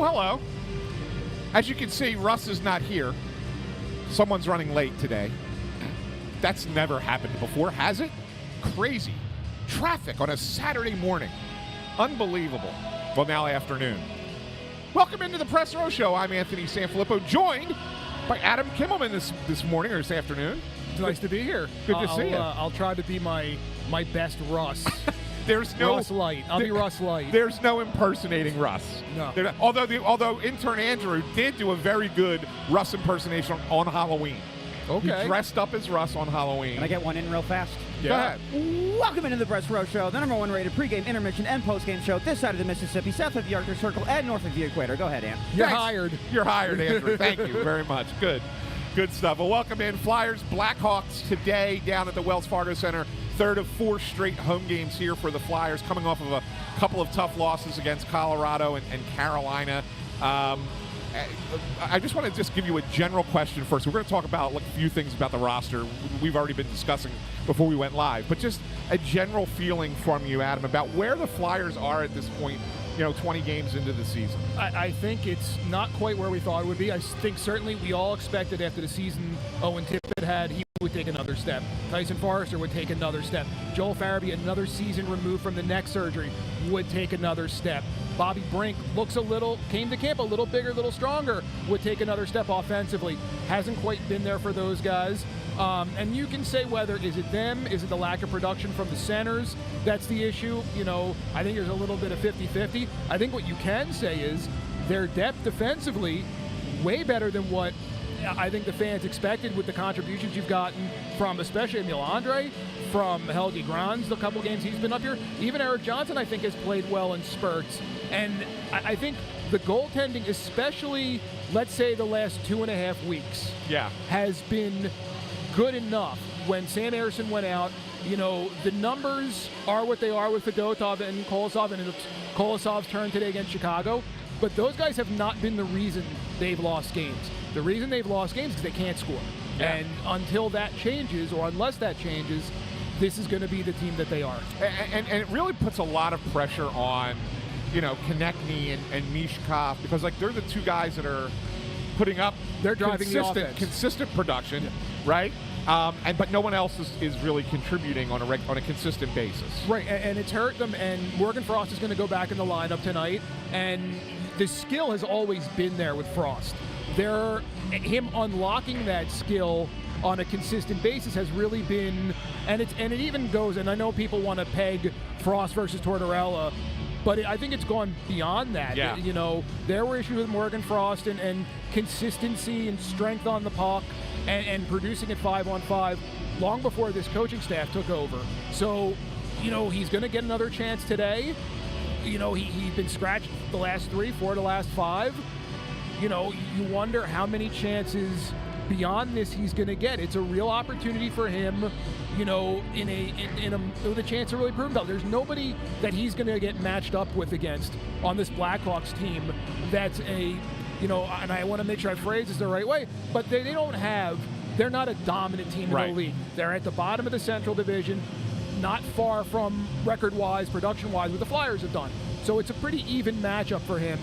Oh, hello. As you can see, Russ is not here. Someone's running late today. That's never happened before, has it? Crazy. Traffic on a Saturday morning. Unbelievable. Well, now afternoon. Welcome into the Press Row Show. I'm Anthony SanFilippo, joined by Adam Kimmelman this morning or this afternoon. It's nice to be here. Good to see you. I'll try to be my best Russ. There's no Russ Light. I'll be Russ Light. There's no impersonating Russ. No. Although intern Andrew did do a very good Russ impersonation on Halloween. Okay. He dressed up as Russ on Halloween. Can I get one in real fast? Yeah. Go ahead. Welcome into the Press Row Show, the #1 rated pregame, intermission, and postgame show this side of the Mississippi, south of the Arctic Circle, and north of the equator. Go ahead, Ann. You're Thanks. hired. You're hired, Andrew. Thank you very much. Good stuff. Well, welcome in. Flyers, Blackhawks today down at the Wells Fargo Center. Third of 4 straight home games here for the Flyers, coming off of a couple of tough losses against Colorado and Carolina. I just want to give you a general question first. We're going to talk about a few things about the roster we've already been discussing before we went live, but just a general feeling from you, Adam, about where the Flyers are at this point, 20 games into the season. I think it's not quite where we thought it would be. I think certainly we all expected after the season Owen Tippett had, he would take another step. Tyson Forrester would take another step. Joel Farabee, another season removed from the neck surgery, would take another step. Bobby Brink came to camp a little bigger, a little stronger, would take another step offensively. Hasn't quite been there for those guys. And you can say whether, is it them, is it the lack of production from the centers that's the issue? I think there's a little bit of 50-50. I think what you can say is their depth defensively, way better than what I think the fans expected with the contributions you've gotten from especially Emil Andre, from Helge Grans, the couple games he's been up here. Even Eric Johnson, I think, has played well in spurts. And I think the goaltending, especially, let's say, the last 2.5 weeks, has been good enough. When Sam Ersson went out, the numbers are what they are with Fedotov and Kolosov, and it's Kolosov's turn today against Chicago. But those guys have not been the reason they've lost games. The reason they've lost games is because they can't score. Yeah. And until that changes, or unless that changes, this is going to be the team that they are. And it really puts a lot of pressure on, Konechny and Mishkov, because they're the two guys that are putting up driving the offense. Consistent production, right? But no one else is really contributing on a consistent basis. Right, and it's hurt them, and Morgan Frost is going to go back in the lineup tonight, and the skill has always been there with Frost. Him unlocking that skill on a consistent basis has really been, and it even goes, and I know people want to peg Frost versus Tortorella, but I think it's gone beyond that. Yeah. There were issues with Morgan Frost and consistency and strength on the puck and producing at 5-on-5 long before this coaching staff took over. So, he's going to get another chance today. He's been scratched the last 3, 4 the last 5. You wonder how many chances beyond this he's going to get. It's a real opportunity for him, with a chance to really prove himself. There's nobody that he's going to get matched up with against on this Blackhawks team that's and I want to make sure I phrase this the right way, but they're not a dominant team in the league. They're at the bottom of the Central Division, not far from record-wise, production-wise, what the Flyers have done. So it's a pretty even matchup for him.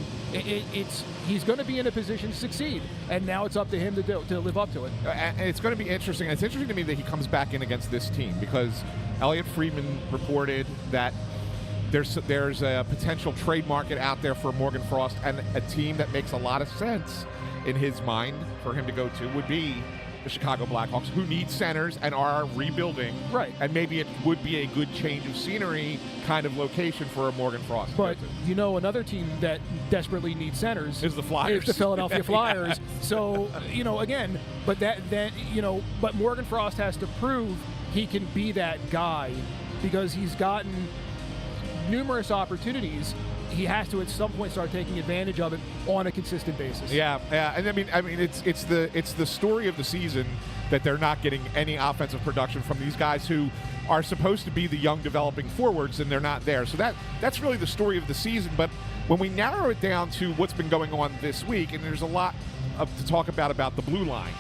He's going to be in a position to succeed, and now it's up to him to live up to it. And it's going to be interesting. It's interesting to me that he comes back in against this team, because Elliot Friedman reported that there's a potential trade market out there for Morgan Frost, and a team that makes a lot of sense in his mind for him to go to would be the Chicago Blackhawks, who need centers and are rebuilding. Right. And maybe it would be a good change of scenery kind of location for a Morgan Frost. But another team that desperately needs centers is the Flyers. Is the Philadelphia Flyers. Yeah. So, again, but Morgan Frost has to prove he can be that guy, because he's gotten numerous opportunities. He has to at some point start taking advantage of it on a consistent basis. Yeah, and I mean, it's the story of the season that they're not getting any offensive production from these guys who are supposed to be the young developing forwards, and they're not there. So that's really the story of the season. But when we narrow it down to what's been going on this week, and there's a lot to talk about the blue line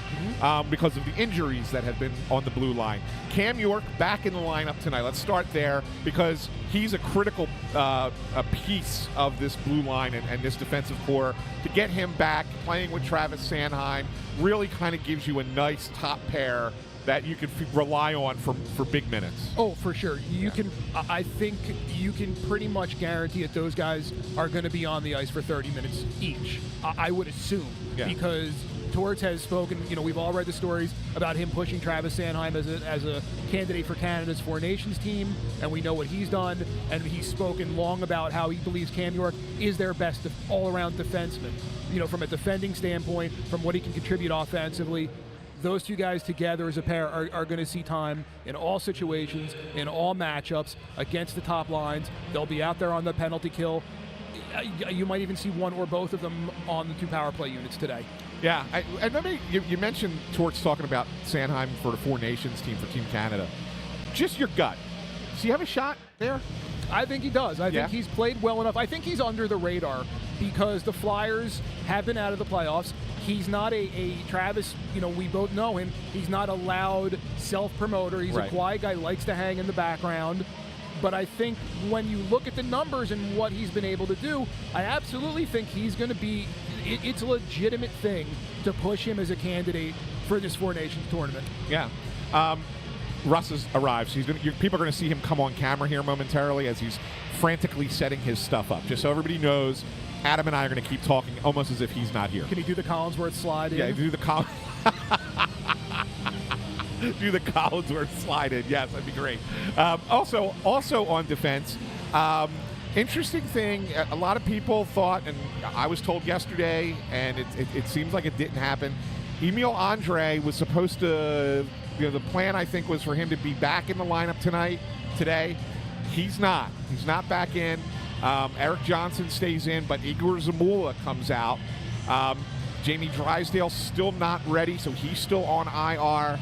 because of the injuries that have been on the blue line. Cam York back in the lineup tonight. Let's start there because he's a critical a piece of this blue line and this defensive core. To get him back playing with Travis Sanheim really kind of gives you a nice top pair that you can rely on for big minutes. Oh, for sure. You can. I think you can pretty much guarantee that those guys are going to be on the ice for 30 minutes each. I would assume because Torts has spoken. We've all read the stories about him pushing Travis Sanheim as a candidate for Canada's Four Nations team, and we know what he's done. And he's spoken long about how he believes Cam York is their best all-around defenseman. From a defending standpoint, from what he can contribute offensively. Those two guys together as a pair are going to see time in all situations, in all matchups, against the top lines. They'll be out there on the penalty kill. You might even see one or both of them on the 2 power play units today. Yeah, and you mentioned Torts talking about Sanheim for the Four Nations team for Team Canada. Just your gut. Does he have a shot there? I think he does. I think he's played well enough. I think he's under the radar because the Flyers have been out of the playoffs. He's not a Travis, we both know him. He's not a loud self-promoter. He's a quiet guy, likes to hang in the background. But I think when you look at the numbers and what he's been able to do, I absolutely think he's going to be, it's a legitimate thing to push him as a candidate for this Four Nations tournament. Yeah. Russ has arrived. So people are going to see him come on camera here momentarily as he's frantically setting his stuff up. Just so everybody knows, Adam and I are going to keep talking almost as if he's not here. Can he do the Collinsworth slide in? Yeah, do the do the Collinsworth slide in. Yes, that'd be great. Also on defense, interesting thing. A lot of people thought, and I was told yesterday, and it seems like it didn't happen. Emil Andre was supposed to. The plan I think was for him to be back in the lineup today. He's not. He's not back in. Eric Johnson stays in, but Igor Zamula comes out. Jamie Drysdale still not ready, so he's still on IR.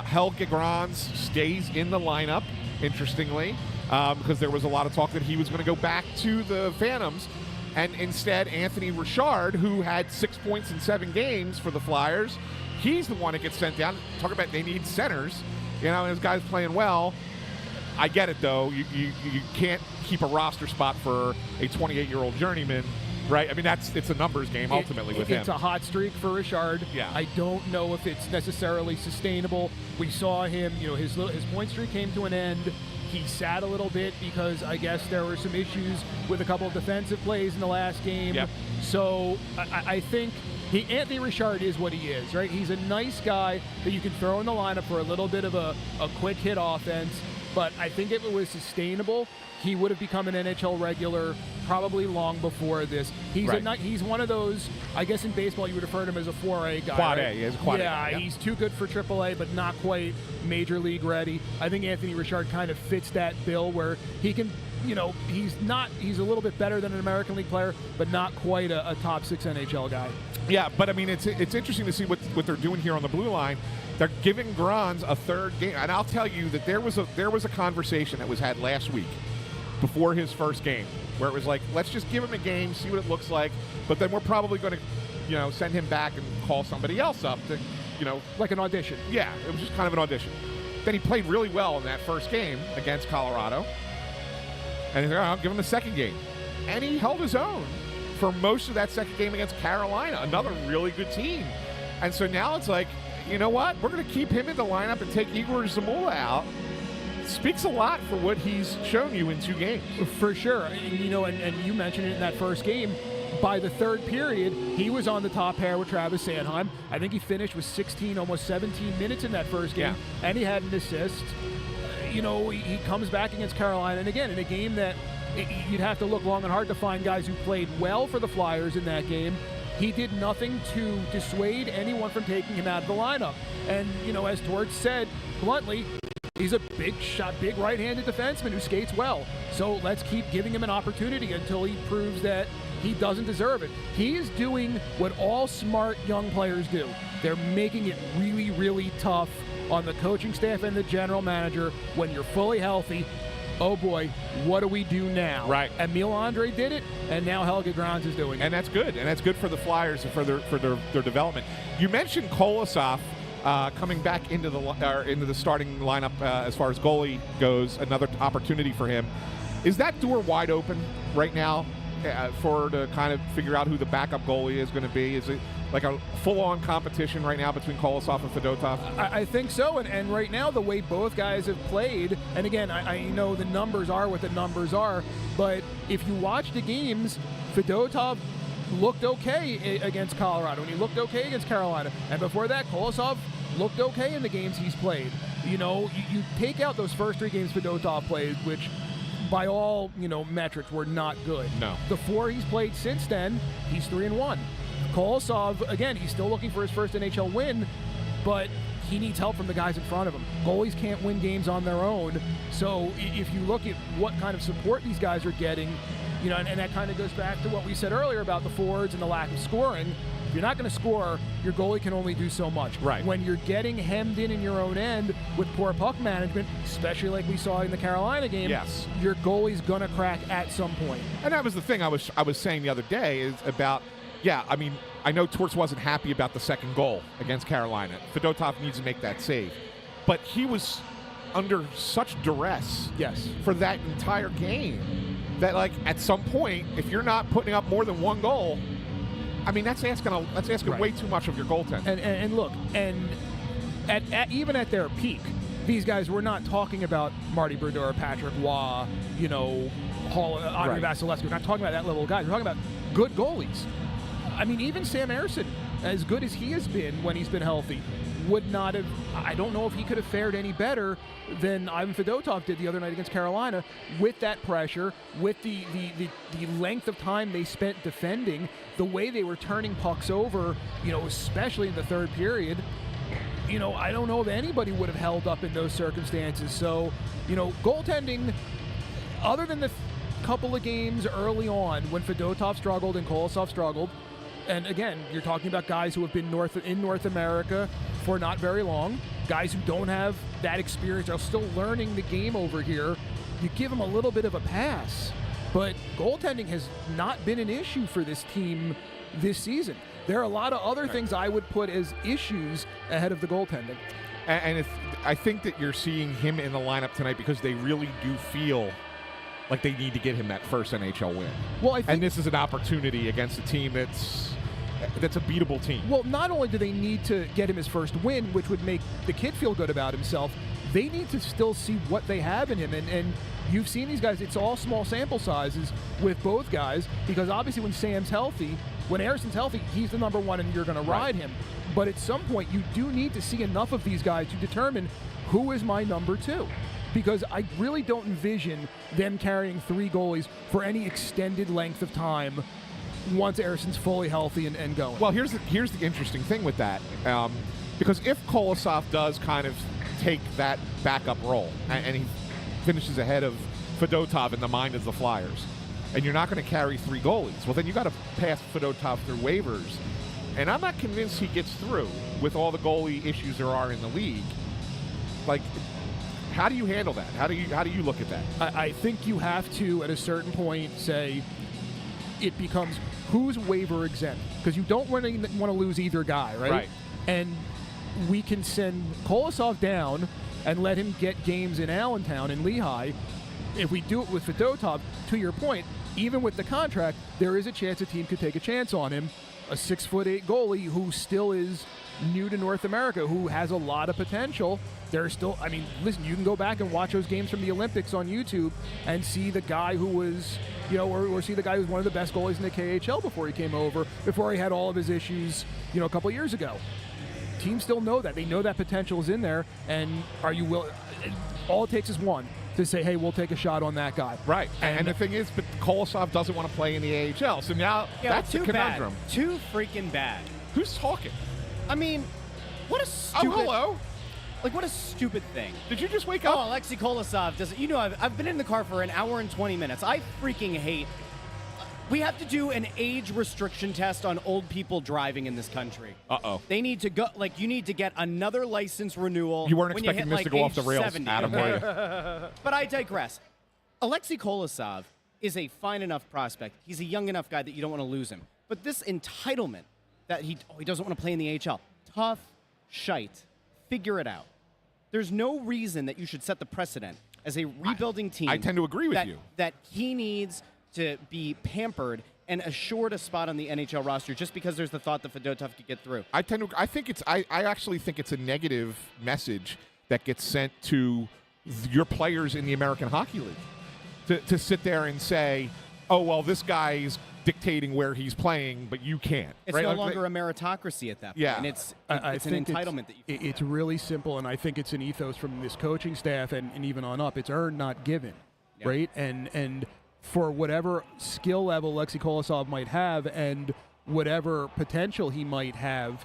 Helge Grans stays in the lineup, interestingly, because there was a lot of talk that he was going to go back to the Phantoms. And instead, Anthony Richard, who had 6 points in 7 games for the Flyers, he's the one that gets sent down. Talk about they need centers, and this guy's playing well. I get it, though. You can't keep a roster spot for a 28-year-old journeyman, right? I mean, it's a numbers game ultimately with him. It's a hot streak for Richard. Yeah. I don't know if it's necessarily sustainable. We saw him, his point streak came to an end. He sat a little bit because I guess there were some issues with a couple of defensive plays in the last game. Yep. So I think Anthony Richard is what he is, right? He's a nice guy that you can throw in the lineup for a little bit of a quick hit offense. But I think if it was sustainable, he would have become an NHL regular probably long before this. He's one of those, I guess in baseball you would refer to him as a 4A guy. Quad right? A, he's a quad A. Yeah, he's too good for AAA, but not quite major league ready. I think Anthony Richard kind of fits that bill where he can, he's a little bit better than an American League player, but not quite a top 6 NHL guy. Yeah, but I mean, it's interesting to see what they're doing here on the blue line. They're giving Grans a third game, and I'll tell you that there was a conversation that was had last week before his first game where it was like, let's just give him a game, see what it looks like, but then we're probably going to, send him back and call somebody else up to, like an audition. Yeah, it was just kind of an audition. Then he played really well in that first game against Colorado, and he's like, I'll give him a second game, and he held his own for most of that second game against Carolina, another really good team. And so now it's like, you know what? We're going to keep him in the lineup and take Igor Zamula out. Speaks a lot for what he's shown you in 2 games. For sure. And you mentioned it in that first game. By the third period, he was on the top pair with Travis Sanheim. I think he finished with 16, almost 17 minutes in that first game, and he had an assist. He comes back against Carolina, and again, in a game that you'd have to look long and hard to find guys who played well for the Flyers in that game. He did nothing to dissuade anyone from taking him out of the lineup. And, as Torts said, bluntly, he's a big shot, big right-handed defenseman who skates well. So let's keep giving him an opportunity until he proves that he doesn't deserve it. He is doing what all smart young players do. They're making it really, really tough on the coaching staff and the general manager when you're fully healthy. oh boy, what do we do now? Right. Emil Andre did it, and now Helge Grans is doing it. And that's good. And that's good for the Flyers and for their development. You mentioned Kolosov coming back into the starting lineup as far as goalie goes. Another opportunity for him. Is that door wide open right now to kind of figure out who the backup goalie is going to be? Is it like a full-on competition right now between Kolosov and Fedotov? I think so, and right now the way both guys have played, and again, I know the numbers are what the numbers are, but if you watch the games, Fedotov looked okay against Colorado, and he looked okay against Carolina, and before that, Kolosov looked okay in the games he's played. You know, you take out those first 3 games Fedotov played, which by all, metrics were not good. No. The 4 he's played since then, he's 3-1. Kolosov, again, he's still looking for his first NHL win, but he needs help from the guys in front of him. Goalies can't win games on their own, so if you look at what kind of support these guys are getting, and that kind of goes back to what we said earlier about the forwards and the lack of scoring. If you're not going to score, your goalie can only do so much. Right. When you're getting hemmed in your own end with poor puck management, especially like we saw in the Carolina game, yes, your goalie's going to crack at some point. And that was the thing I was saying the other day is about, I know Torts wasn't happy about the second goal against Carolina. Fedotov needs to make that save. But he was under such duress for that entire game that, at some point, if you're not putting up more than 1 goal, that's asking way too much of your goaltender. And look, and even at their peak, these guys were not talking about Marty Brodeur, Patrick Waugh, Andre Vasilevsky. We're not talking about that level of guys. We're talking about good goalies. Even Sam Ersson, as good as he has been when he's been healthy, would not have. I don't know if he could have fared any better than Ivan Fedotov did the other night against Carolina, with that pressure, with the length of time they spent defending, the way they were turning pucks over, especially in the third period. I don't know if anybody would have held up in those circumstances. So, goaltending, other than the couple of games early on when Fedotov struggled and Kolosov struggled, and again, you're talking about guys who have been in North America for not very long, guys who don't have that experience, are still learning the game over here. You give them a little bit of a pass. But goaltending has not been an issue for this team this season. There are a lot of other things I would put as issues ahead of the goaltending. And I think that you're seeing him in the lineup tonight because they really do feel like they need to get him that first NHL win. Well, and this is an opportunity against a team that's a beatable team. Well, not only do they need to get him his first win, which would make the kid feel good about himself, they need to still see what they have in him. And you've seen these guys, it's all small sample sizes with both guys, because obviously when Sam's healthy, when Ersson's healthy, he's the number 1 and you're going to ride him. But at some point, you do need to see enough of these guys to determine who is my number 2. Because I really don't envision them carrying 3 goalies for any extended length of time once Ersson's fully healthy and going. Well, here's the interesting thing with that. Because if Kolosov does kind of take that backup role and he finishes ahead of Fedotov in the mind of the Flyers, and you're not going to carry 3 goalies, well, then you got to pass Fedotov through waivers. And I'm not convinced he gets through with all the goalie issues there are in the league. How do you handle that? How do you look at that? I think you have to, at a certain point, say it becomes who's waiver exempt, because you don't want to lose either guy, right? Right. And we can send Kolosov down and let him get games in Allentown and Lehigh. If we do it with Fedotov, to your point, even with the contract, there is a chance a team could take a chance on him. A 6'8" goalie who still is new to North America, who has a lot of potential. There's still, listen, you can go back and watch those games from the Olympics on YouTube and see the guy who was, or see the guy who's one of the best goalies in the KHL before he came over, before he had all of his issues, a couple years ago. Teams still know that. They know that potential is in there, and are you willing? All it takes is one to say, hey, we'll take a shot on that guy. Right. And the thing is, but Kolosov doesn't want to play in the AHL, so now that's the conundrum. Bad. Too freaking bad. Who's talking? What a stupid... Oh, hello. What a stupid thing. Did you just wake up? Oh, Alexei Kolosov doesn't... I've been in the car for an hour and 20 minutes. I freaking hate... We have to do an age restriction test on old people driving in this country. Uh-oh. They need to go... you need to get another license renewal. You weren't when expecting you hit, this to go off the rails, 70. Adam, were you? But I digress. Alexei Kolosov is a fine enough prospect. He's a young enough guy that you don't want to lose him. But this entitlement that he doesn't want to play in the AHL, tough shite. Figure it out. There's no reason that you should set the precedent as a rebuilding team. I tend to agree with you. That he needs to be pampered and assured a spot on the NHL roster just because there's the thought that Fedotov could get through. I actually think it's a negative message that gets sent to your players in the American Hockey League to sit there and say, oh, well, this guy's dictating where he's playing, but you can't. It's right? no longer a meritocracy at that point. Yeah. And it's I an think entitlement that you it's really simple, and I think it's an ethos from this coaching staff and even on up. It's earned, not given, right? And for whatever skill level Alexei Kolosov might have and whatever potential he might have,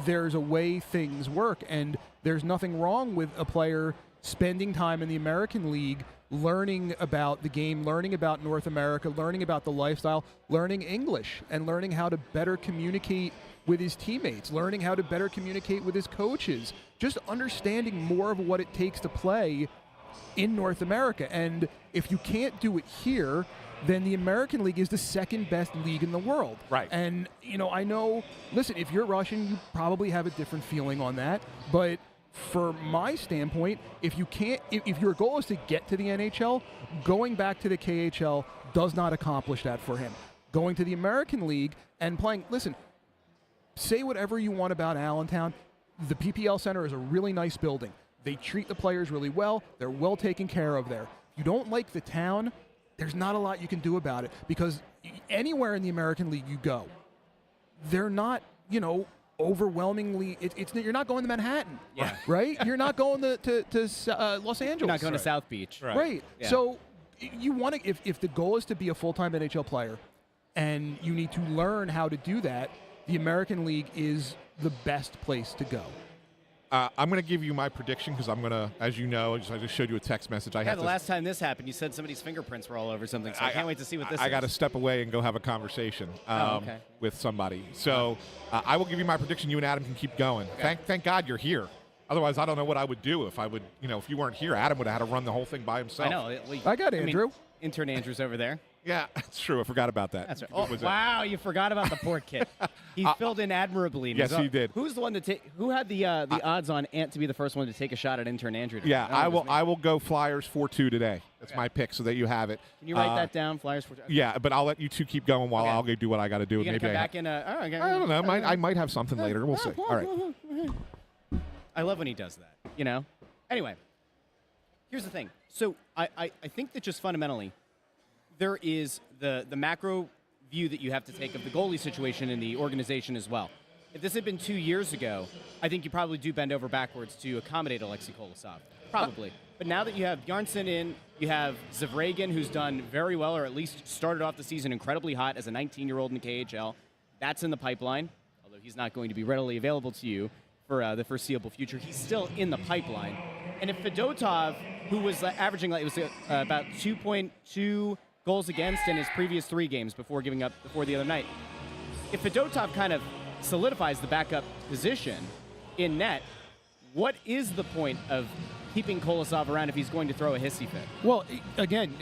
there's a way things work, and there's nothing wrong with a player spending time in the American League, learning about the game, learning about North America, learning about the lifestyle, learning English, and learning how to better communicate with his teammates, learning how to better communicate with his coaches, just understanding more of what it takes to play in North America. And if you can't do it here, then the American League is the second best league in the world. Right. And, I know, listen, if you're Russian, you probably have a different feeling on that. But for my standpoint, if your goal is to get to the NHL, going back to the KHL does not accomplish that for him. Going to the American League and playing, listen, say whatever you want about Allentown. The PPL Center is a really nice building. They treat the players really well. They're well taken care of there. If you don't like the town, there's not a lot you can do about it, because anywhere in the American League you go, they're not, overwhelmingly. You're not going to Manhattan, right? You're not going to Los Angeles. You're not going to South Beach, right? Yeah. So you want to, if the goal is to be a full-time NHL player, and you need to learn how to do that, the American League is the best place to go. I'm going to give you my prediction because I'm going to, as you know, I just showed you a text message. The last time this happened, you said somebody's fingerprints were all over something, so I can't wait to see what this is. I got to step away and go have a conversation with somebody. So I will give you my prediction. You and Adam can keep going. Okay. Thank God you're here. Otherwise, I don't know what I would do if I would, if you weren't here. Adam would have had to run the whole thing by himself. I know. I got Andrew. Intern Andrew's over there. Yeah, that's true. I forgot about that. That's right. Oh, wow, you forgot about the poor kid. He filled in admirably. Yes, he did. Who's the one to who had the odds on Ant to be the first one to take a shot at intern Andrew today? Yeah, I will go Flyers 4-2 today. That's my pick, so that you have it. Can you write that down, Flyers 4-2? Okay. Yeah, but I'll let you two keep going while I'll go do what I got to do. You gonna Maybe come back in I don't know. I might have something later. We'll see. All right. I love when he does that. Anyway, here's the thing. So I think that just fundamentally, there is the macro view that you have to take of the goalie situation in the organization as well. If this had been 2 years ago, I think you probably do bend over backwards to accommodate Alexei Kolosov. Probably. But now that you have Bjarnson in, you have Zavragan, who's done very well, or at least started off the season incredibly hot as a 19-year-old in the KHL. That's in the pipeline, although he's not going to be readily available to you for the foreseeable future. He's still in the pipeline. And if Fedotov, who was averaging about 2.2 goals against in his previous 3 games before giving up before the other night, if Fedotov kind of solidifies the backup position in net, what is the point of keeping Kolosov around if he's going to throw a hissy fit? Well, again,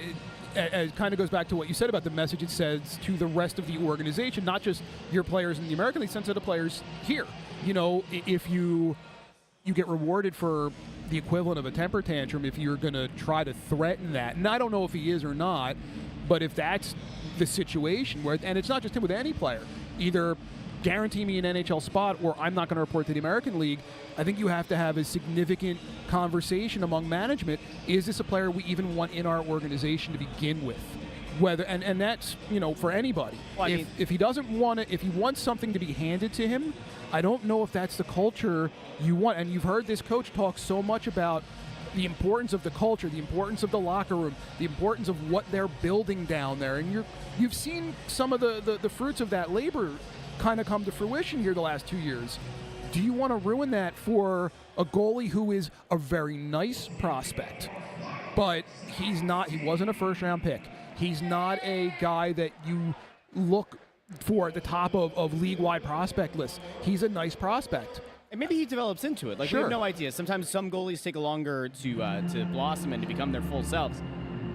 it kind of goes back to what you said about the message it sends to the rest of the organization, not just your players in the American League, sense of the players here. If you get rewarded for the equivalent of a temper tantrum if you're going to try to threaten that. And I don't know if he is or not, but if that's the situation where, and it's not just him, with any player, either guarantee me an NHL spot or I'm not going to report to the American League, I think you have to have a significant conversation among management. Is this a player we even want in our organization to begin with? Whether and that's for anybody. Well, if he doesn't want it, if he wants something to be handed to him, I don't know if that's the culture you want. And you've heard this coach talk so much about the importance of the culture, the importance of the locker room, the importance of what they're building down there. And you've seen some of the fruits of that labor kind of come to fruition here the last 2 years. Do you want to ruin that for a goalie who is a very nice prospect, but he wasn't a first-round pick? He's not a guy that you look for at the top of league-wide prospect lists. He's a nice prospect. And maybe he develops into it. We have no idea. Sometimes some goalies take longer to blossom and to become their full selves.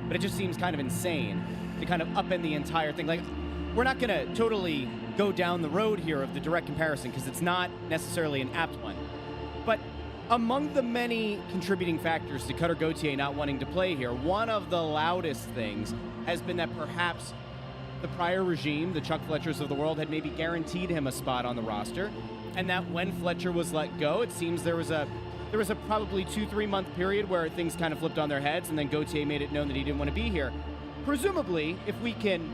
but it just seems kind of insane to kind of upend the entire thing. Like, we're not going to totally go down the road here of the direct comparison because it's not necessarily an apt one. But among the many contributing factors to Cutter Gauthier not wanting to play here, one of the loudest things has been that perhaps the prior regime, the Chuck Fletchers of the world, had maybe guaranteed him a spot on the roster, and that when Fletcher was let go, it seems there was a probably 2-3 month period where things kind of flipped on their heads, and then Gauthier made it known that he didn't want to be here. Presumably, if we can,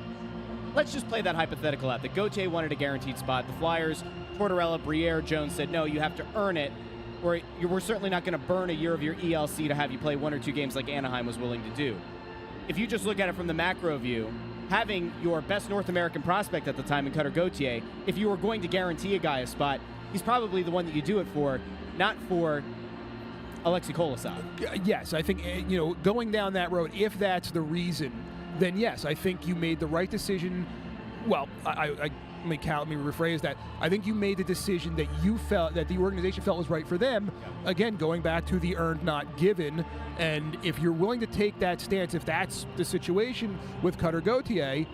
let's just play that hypothetical out, that Gauthier wanted a guaranteed spot. The Flyers, Tortorella, Briere, Jones said, no, you have to earn it, or we're certainly not going to burn a year of your ELC to have you play 1 or 2 games like Anaheim was willing to do. If you just look at it from the macro view, having your best North American prospect at the time in Cutter Gauthier, if you were going to guarantee a guy a spot, he's probably the one that you do it for, not for Alexei Kolosov. Yes, I think, going down that road, if that's the reason, then yes, I think you made the right decision. Well, let me rephrase that. I think you made the decision that you felt, that the organization felt was right for them. Yeah. Again, going back to the earned, not given. And if you're willing to take that stance, if that's the situation with Cutter Gauthier,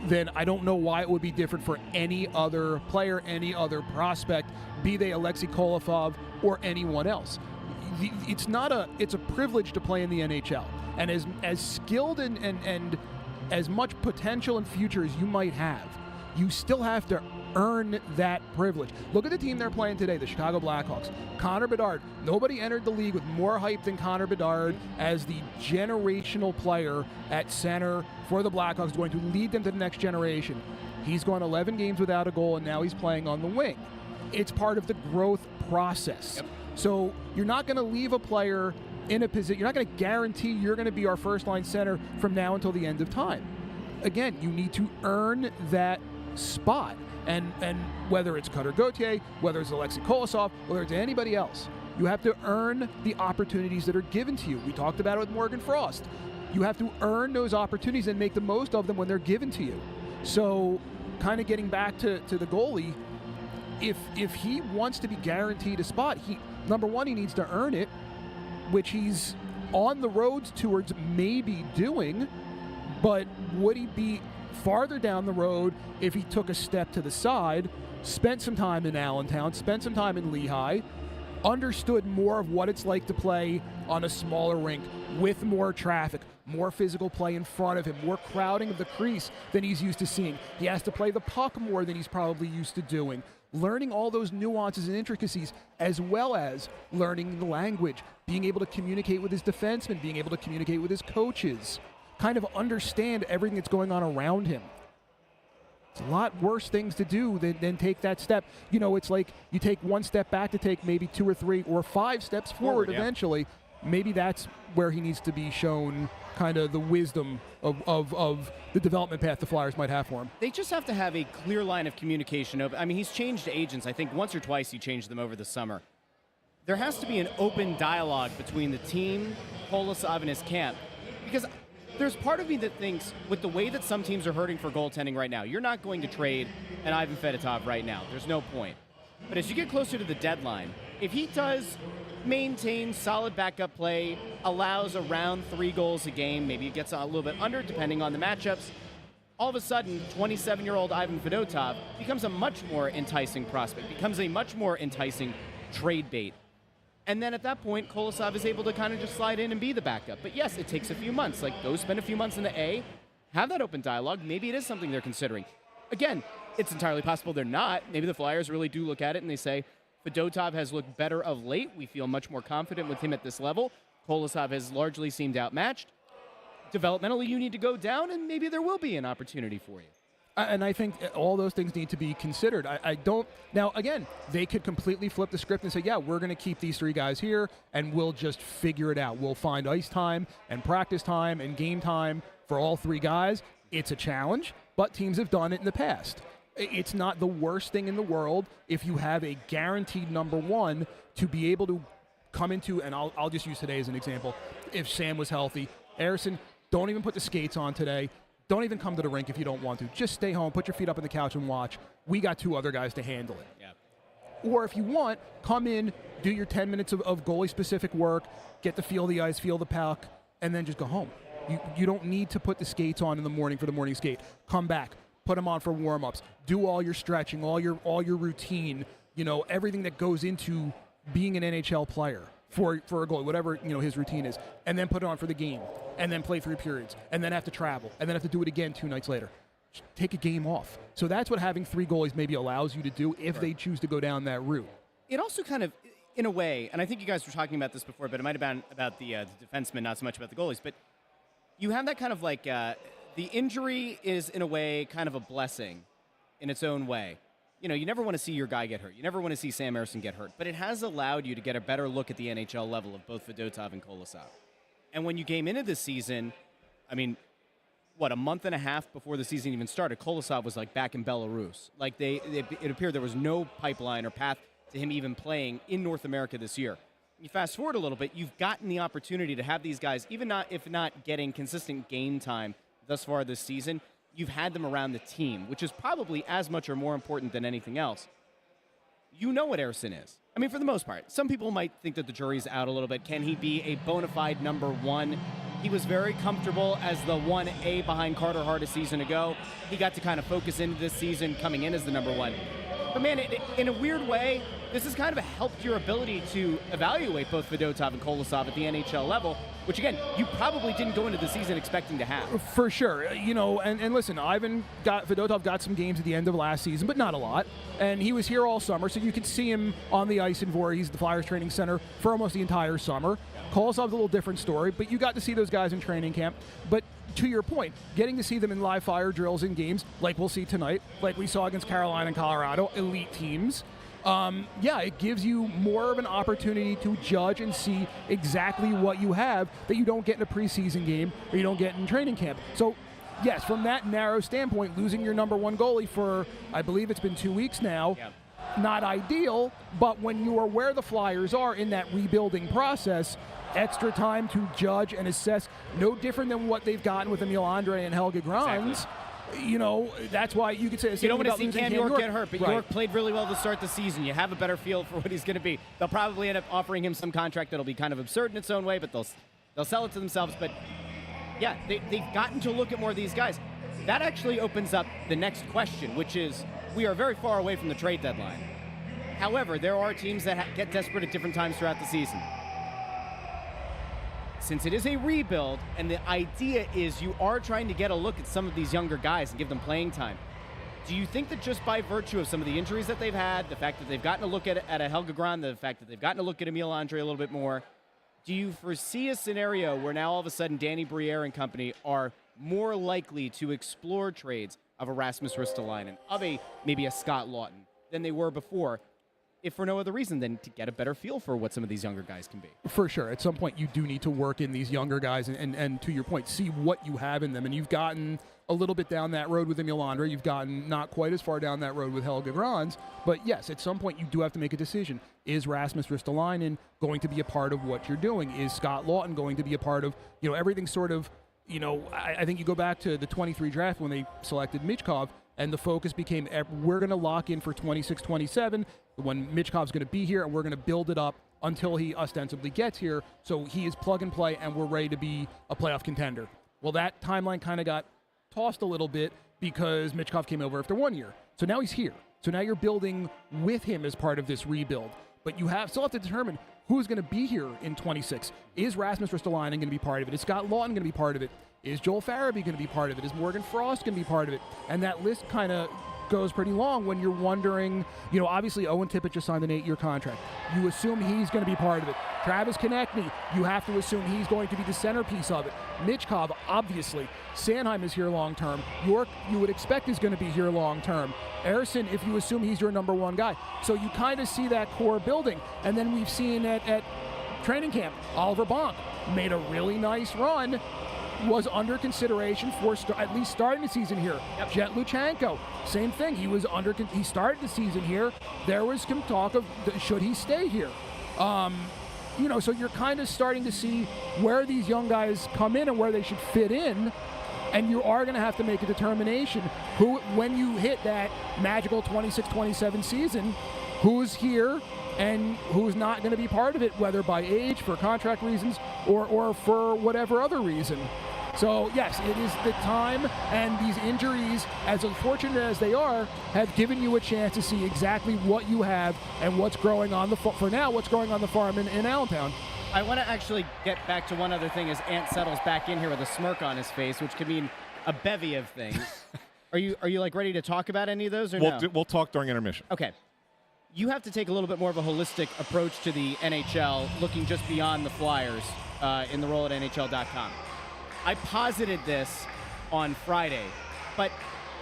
then I don't know why it would be different for any other player, any other prospect, be they Alexei Kolosov or anyone else. It's a privilege to play in the NHL. And as skilled and as much potential and future as you might have, you still have to earn that privilege. Look at the team they're playing today, the Chicago Blackhawks. Connor Bedard. Nobody entered the league with more hype than Connor Bedard as the generational player at center for the Blackhawks, going to lead them to the next generation. He's gone 11 games without a goal, and now he's playing on the wing. It's part of the growth process. Yep. So you're not going to leave a player in a position, you're not going to guarantee you're going to be our first-line center from now until the end of time. Again, you need to earn that spot. And whether it's Cutter Gauthier, whether it's Alexei Kolosov, whether it's anybody else, you have to earn the opportunities that are given to you. We talked about it with Morgan Frost. You have to earn those opportunities and make the most of them when they're given to you. So kind of getting back to the goalie, if he wants to be guaranteed a spot, number one, he needs to earn it, which he's on the road towards maybe doing, but would he be farther down the road if he took a step to the side, spent some time in Allentown, spent some time in Lehigh, understood more of what it's like to play on a smaller rink with more traffic, more physical play in front of him, more crowding of the crease than he's used to seeing. He has to play the puck more than he's probably used to doing. Learning all those nuances and intricacies, as well as learning the language, being able to communicate with his defensemen, being able to communicate with his coaches, kind of understand everything that's going on around him. It's a lot worse things to do than take that step. It's like you take one step back to take maybe 2 or 3 or 5 steps forward eventually. Maybe that's where he needs to be shown kind of the wisdom of the development path the Flyers might have for him. They just have to have a clear line of communication. I mean, he's changed agents. I think once or twice he changed them over the summer. There has to be an open dialogue between the team, Kolosov, and his camp. Because there's part of me that thinks, with the way that some teams are hurting for goaltending right now, you're not going to trade an Ivan Fedotov right now. There's no point. But as you get closer to the deadline, if he does maintain solid backup play, allows around 3 goals a game, maybe it gets a little bit under depending on the matchups, all of a sudden, 27-year-old Ivan Fedotov becomes a much more enticing prospect, becomes a much more enticing trade bait. And then at that point, Kolosov is able to kind of just slide in and be the backup. But yes, it takes a few months. Like, go spend a few months in the A, have that open dialogue. Maybe it is something they're considering. Again, it's entirely possible they're not. Maybe the Flyers really do look at it and they say, Fedotov has looked better of late. We feel much more confident with him at this level. Kolosov has largely seemed outmatched. Developmentally, you need to go down, and maybe there will be an opportunity for you. And I think all those things need to be considered. I don't... Now, again, they could completely flip the script and say, yeah, we're going to keep these 3 guys here, and we'll just figure it out. We'll find ice time and practice time and game time for all 3 guys. It's a challenge, but teams have done it in the past. It's not the worst thing in the world if you have a guaranteed number 1 to be able to come into, and I'll just use today as an example. If Sam was healthy, Harrison, don't even put the skates on today. Don't even come to the rink if you don't want to. Just stay home, put your feet up on the couch and watch. We got 2 other guys to handle it. Yeah. Or if you want, come in, do your 10 minutes of goalie-specific work, get to feel the ice, feel the puck, and then just go home. You don't need to put the skates on in the morning for the morning skate. Come back, put them on for warm-ups, do all your stretching, all your routine, everything that goes into being an NHL player for a goalie, whatever his routine is, and then put it on for the game, and then play 3 periods, and then have to travel, and then have to do it again 2 nights later. Just take a game off. So that's what having 3 goalies maybe allows you to do if they choose to go down that route. It also kind of, in a way, and I think you guys were talking about this before, but it might have been about the defensemen, not so much about the goalies, but you have that kind of like, the injury is, in a way, kind of a blessing in its own way. You never want to see your guy get hurt. You never want to see Sam Ersson get hurt. But it has allowed you to get a better look at the NHL level of both Fedotov and Kolosov. And when you came into this season, I mean, a month and a half before the season even started, Kolosov was like back in Belarus. Like it appeared there was no pipeline or path to him even playing in North America this year. You fast forward a little bit, you've gotten the opportunity to have these guys, if not getting consistent game time thus far this season, you've had them around the team, which is probably as much or more important than anything else. You know what Ersson is. I mean, for the most part. Some people might think that the jury's out a little bit. Can he be a bona fide number 1? He was very comfortable as the 1A behind Carter Hart a season ago. He got to kind of focus into this season coming in as the number 1. But man, in a weird way, this has kind of helped your ability to evaluate both Fedotov and Kolosov at the NHL level, which again, you probably didn't go into the season expecting to have. For sure. And listen, Fedotov got some games at the end of last season, but not a lot. And he was here all summer, so you could see him on the ice in Voorhees, the Flyers training center, for almost the entire summer. Kolosov's a little different story, but you got to see those guys in training camp. But to your point, getting to see them in live fire drills in games like we'll see tonight, like we saw against Carolina and Colorado, elite teams, it gives you more of an opportunity to judge and see exactly what you have that you don't get in a preseason game or you don't get in training camp. So, yes, from that narrow standpoint, losing your number 1 goalie for, I believe it's been 2 weeks now, not ideal, but when you are where the Flyers are in that rebuilding process, extra time to judge and assess, no different than what they've gotten with Emil Andre and Helge Grans. Exactly. That's why you could say the same you don't thing want to see Cam York get hurt, but right. York played really well to start the season. You have a better feel for what he's going to be. They'll probably end up offering him some contract that'll be kind of absurd in its own way, but they'll sell it to themselves. But yeah, they've gotten to look at more of these guys. That actually opens up the next question, which is we are very far away from the trade deadline. However, there are teams that get desperate at different times throughout the season. Since it is a rebuild, and the idea is you are trying to get a look at some of these younger guys and give them playing time, do you think that just by virtue of some of the injuries that they've had, the fact that they've gotten a look at a Helge Grans, the fact that they've gotten a look at Emil Andre a little bit more, do you foresee a scenario where now all of a sudden Danny Briere and company are more likely to explore trades of a Rasmus Ristolainen, of maybe a Scott Lawton, than they were before, if for no other reason than to get a better feel for what some of these younger guys can be? For sure. At some point, you do need to work in these younger guys and to your point, see what you have in them. And you've gotten a little bit down that road with Emil Andre. You've gotten not quite as far down that road with Helge Grans. But yes, at some point, you do have to make a decision. Is Rasmus Ristolainen going to be a part of what you're doing? Is Scott Lawton going to be a part of, everything sort of, I think you go back to the 23 draft when they selected Michkov, and the focus became, we're going to lock in for 26-27 when Michkov's going to be here, and we're going to build it up until he ostensibly gets here, so he is plug and play, and we're ready to be a playoff contender. Well, that timeline kind of got tossed a little bit because Michkov came over after 1 year. So now he's here. So now you're building with him as part of this rebuild. But you still have to determine who's going to be here in 26. Is Rasmus Ristolainen going to be part of it? Is Scott Lawton going to be part of it? Is Joel Farabee going to be part of it? Is Morgan Frost going to be part of it? And that list kind of goes pretty long when you're wondering, obviously Owen Tippett just signed an 8-year contract. You assume he's going to be part of it. Travis Konechny, you have to assume he's going to be the centerpiece of it. Michkov, obviously. Sanheim is here long-term. York, you would expect is going to be here long-term. Ersson, if you assume he's your number 1 guy. So you kind of see that core building. And then we've seen at training camp, Oliver Bonk made a really nice run, was under consideration for at least starting the season here. Yep. Jet Luchanko, same thing. He started the season here. There was some talk of should he stay here. So you're kind of starting to see where these young guys come in and where they should fit in, and you are going to have to make a determination when you hit that magical 26-27 season, who's here and who's not going to be part of it, whether by age, for contract reasons, or for whatever other reason. So, yes, it is the time, and these injuries, as unfortunate as they are, have given you a chance to see exactly what you have and what's growing on the what's growing on the farm in Allentown. I want to actually get back to one other thing as Ant settles back in here with a smirk on his face, which could mean a bevy of things. Are you like ready to talk about any of those or no? We'll talk during intermission. Okay. You have to take a little bit more of a holistic approach to the NHL, looking just beyond the Flyers in the role at NHL.com. I posited this on Friday, but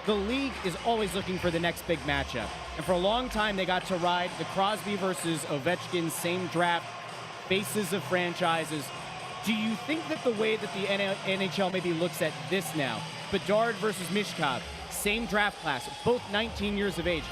the league is always looking for the next big matchup. And for a long time, they got to ride the Crosby versus Ovechkin same draft faces of franchises. Do you think that the way that the NHL maybe looks at this now, Bedard versus Michkov, same draft class, both 19 years of age,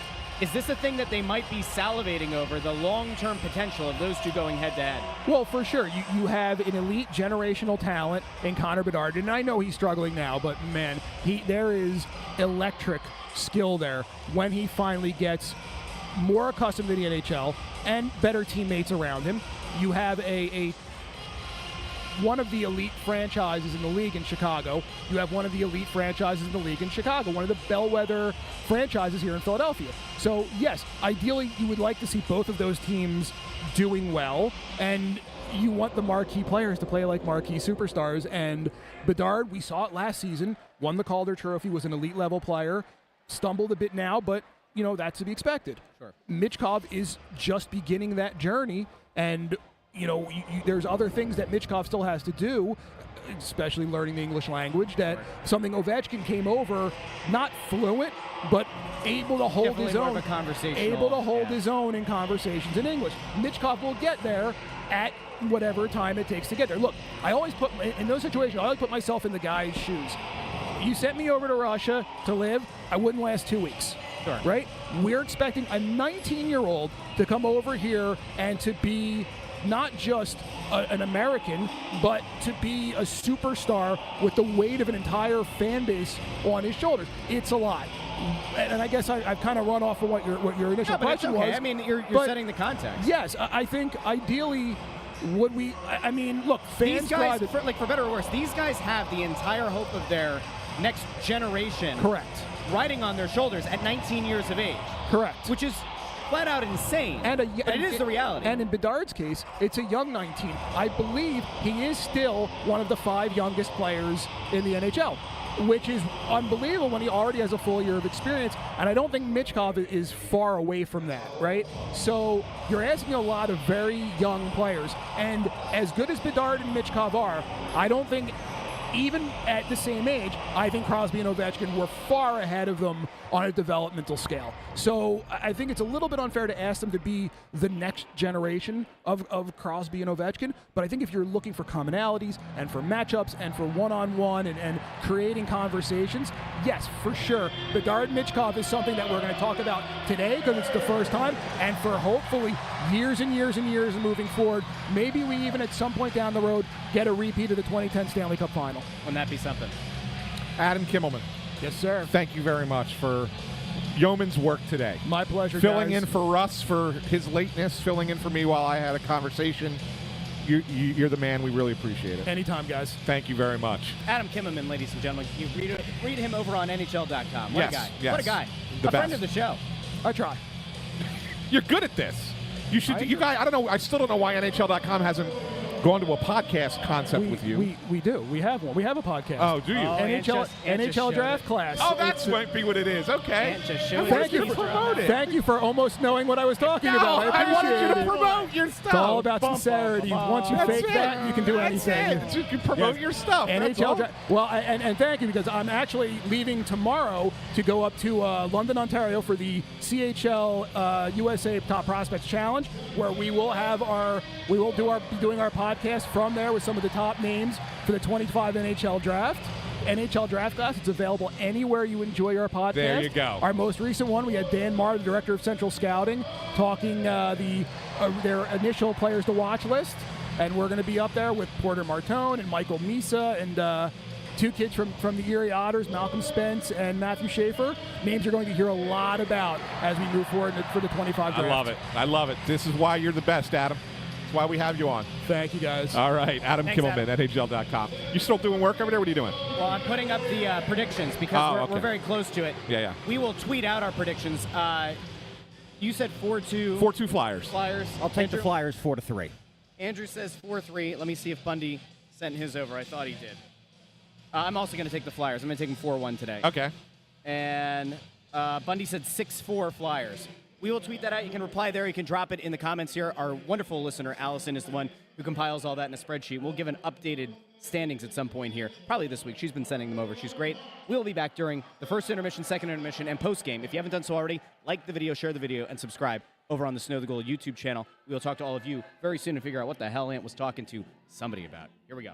is this a thing that they might be salivating over, the long-term potential of those two going head-to-head? Well, for sure. You have an elite generational talent in Connor Bedard, and I know he's struggling now, but, man, there is electric skill there when he finally gets more accustomed to the NHL and better teammates around him. You have one of the elite franchises in the league in Chicago. You have one of the elite franchises in the league in Chicago, one of the bellwether franchises here in Philadelphia. So, yes, ideally you would like to see both of those teams doing well, and you want the marquee players to play like marquee superstars. And Bedard, we saw it last season, won the Calder Trophy, was an elite-level player, stumbled a bit now, but, that's to be expected. Sure. Michkov is just beginning that journey, and there's other things that Michkov still has to do, especially learning the English language, that something Ovechkin came over, not fluent, but able to hold his own. Able to hold his own in conversations in English. Michkov will get there at whatever time it takes to get there. Look, I always in those situations, I always put myself in the guy's shoes. You sent me over to Russia to live, I wouldn't last 2 weeks. Sure. Right? We're expecting a 19-year-old to come over here and to be not just an American, but to be a superstar with the weight of an entire fan base on his shoulders. It's a lot. And I guess I've kind of run off of what your initial question was. I mean, you're setting the context. Yes, I think ideally would we... I mean, look, fans... These guys, for better or worse, these guys have the entire hope of their next generation... Correct. ...riding on their shoulders at 19 years of age. Correct. Which is... flat out insane, but it is the reality. And in Bedard's case, it's a young 19. I believe he is still one of the 5 youngest players in the NHL, which is unbelievable when he already has a full year of experience. And I don't think Michkov is far away from that, right? So you're asking a lot of very young players. And as good as Bedard and Michkov are, I don't think, even at the same age, I think Crosby and Ovechkin were far ahead of them on a developmental scale. So I think it's a little bit unfair to ask them to be the next generation of Crosby and Ovechkin. But I think if you're looking for commonalities and for matchups and for one-on-one and creating conversations, yes, for sure, Bedard Michkov is something that we're going to talk about today because it's the first time, and for hopefully years and years and years moving forward. Maybe we even at some point down the road get a repeat of the 2010 Stanley Cup Final. Wouldn't that be something? Adam Kimmelman. Yes, sir. Thank you very much for yeoman's work today. My pleasure, Filling guys. in for Russ for his lateness, filling in for me while I had a conversation. You're the man. We really appreciate it. Anytime, guys. Thank you very much. Adam Kimmelman, ladies and gentlemen. You read him over on NHL.com. What a guy. Yes. What a guy. The a best. friend of the show. I try. You're good at this. You should. You guys. I don't know. I still don't know why NHL.com hasn't gone to a podcast concept with you. We do. We have one. We have a podcast. Oh, do you? NHL Draft Class. Oh, that's might be what it is. Okay. Thank you for almost knowing what I was talking about. I appreciate wanted you to promote your stuff. It's all about sincerity. Once you fake that, you can do anything. You can promote your stuff. NHL Draft. Well, and thank you, because I'm actually leaving tomorrow to go up to London, Ontario for the CHL USA Top Prospects Challenge, where we will be doing our podcast from there with some of the top names for the 25 NHL Draft. NHL Draft Class. It's available anywhere you enjoy your podcast. There you go. Our most recent one, we had Dan Marr, the Director of Central Scouting, talking their initial players to watch list. And we're going to be up there with Porter Martone and Michael Misa and 2 kids from the Erie Otters, Malcolm Spence and Matthew Schaefer. Names you're going to hear a lot about as we move forward for the 25 draft. I love it. This is why you're the best, Adam. That's why we have you on. Thank you, guys. All right, Adam Thanks, Kimmelman, NHL.com. You still doing work over there? What are you doing? Well, I'm putting up the predictions because we're very close to it. Yeah. We will tweet out our predictions. You said 4-2. 4-2 Flyers. Flyers. I'll take Andrew? the Flyers 4-3. Andrew says 4-3. Let me see if Bundy sent his over. I thought he did. I'm also going to take the Flyers. I'm going to take them 4-1 today. Okay. And Bundy said 6-4 Flyers. We will tweet that out. You can reply there. You can drop it in the comments here. Our wonderful listener, Allison, is the one who compiles all that in a spreadsheet. We'll give an updated standings at some point here, probably this week. She's been sending them over. She's great. We'll be back during the first intermission, second intermission, and postgame. If you haven't done so already, like the video, share the video, and subscribe over on the Snow the Goal YouTube channel. We'll talk to all of you very soon and figure out what the hell Ant was talking to somebody about. Here we go.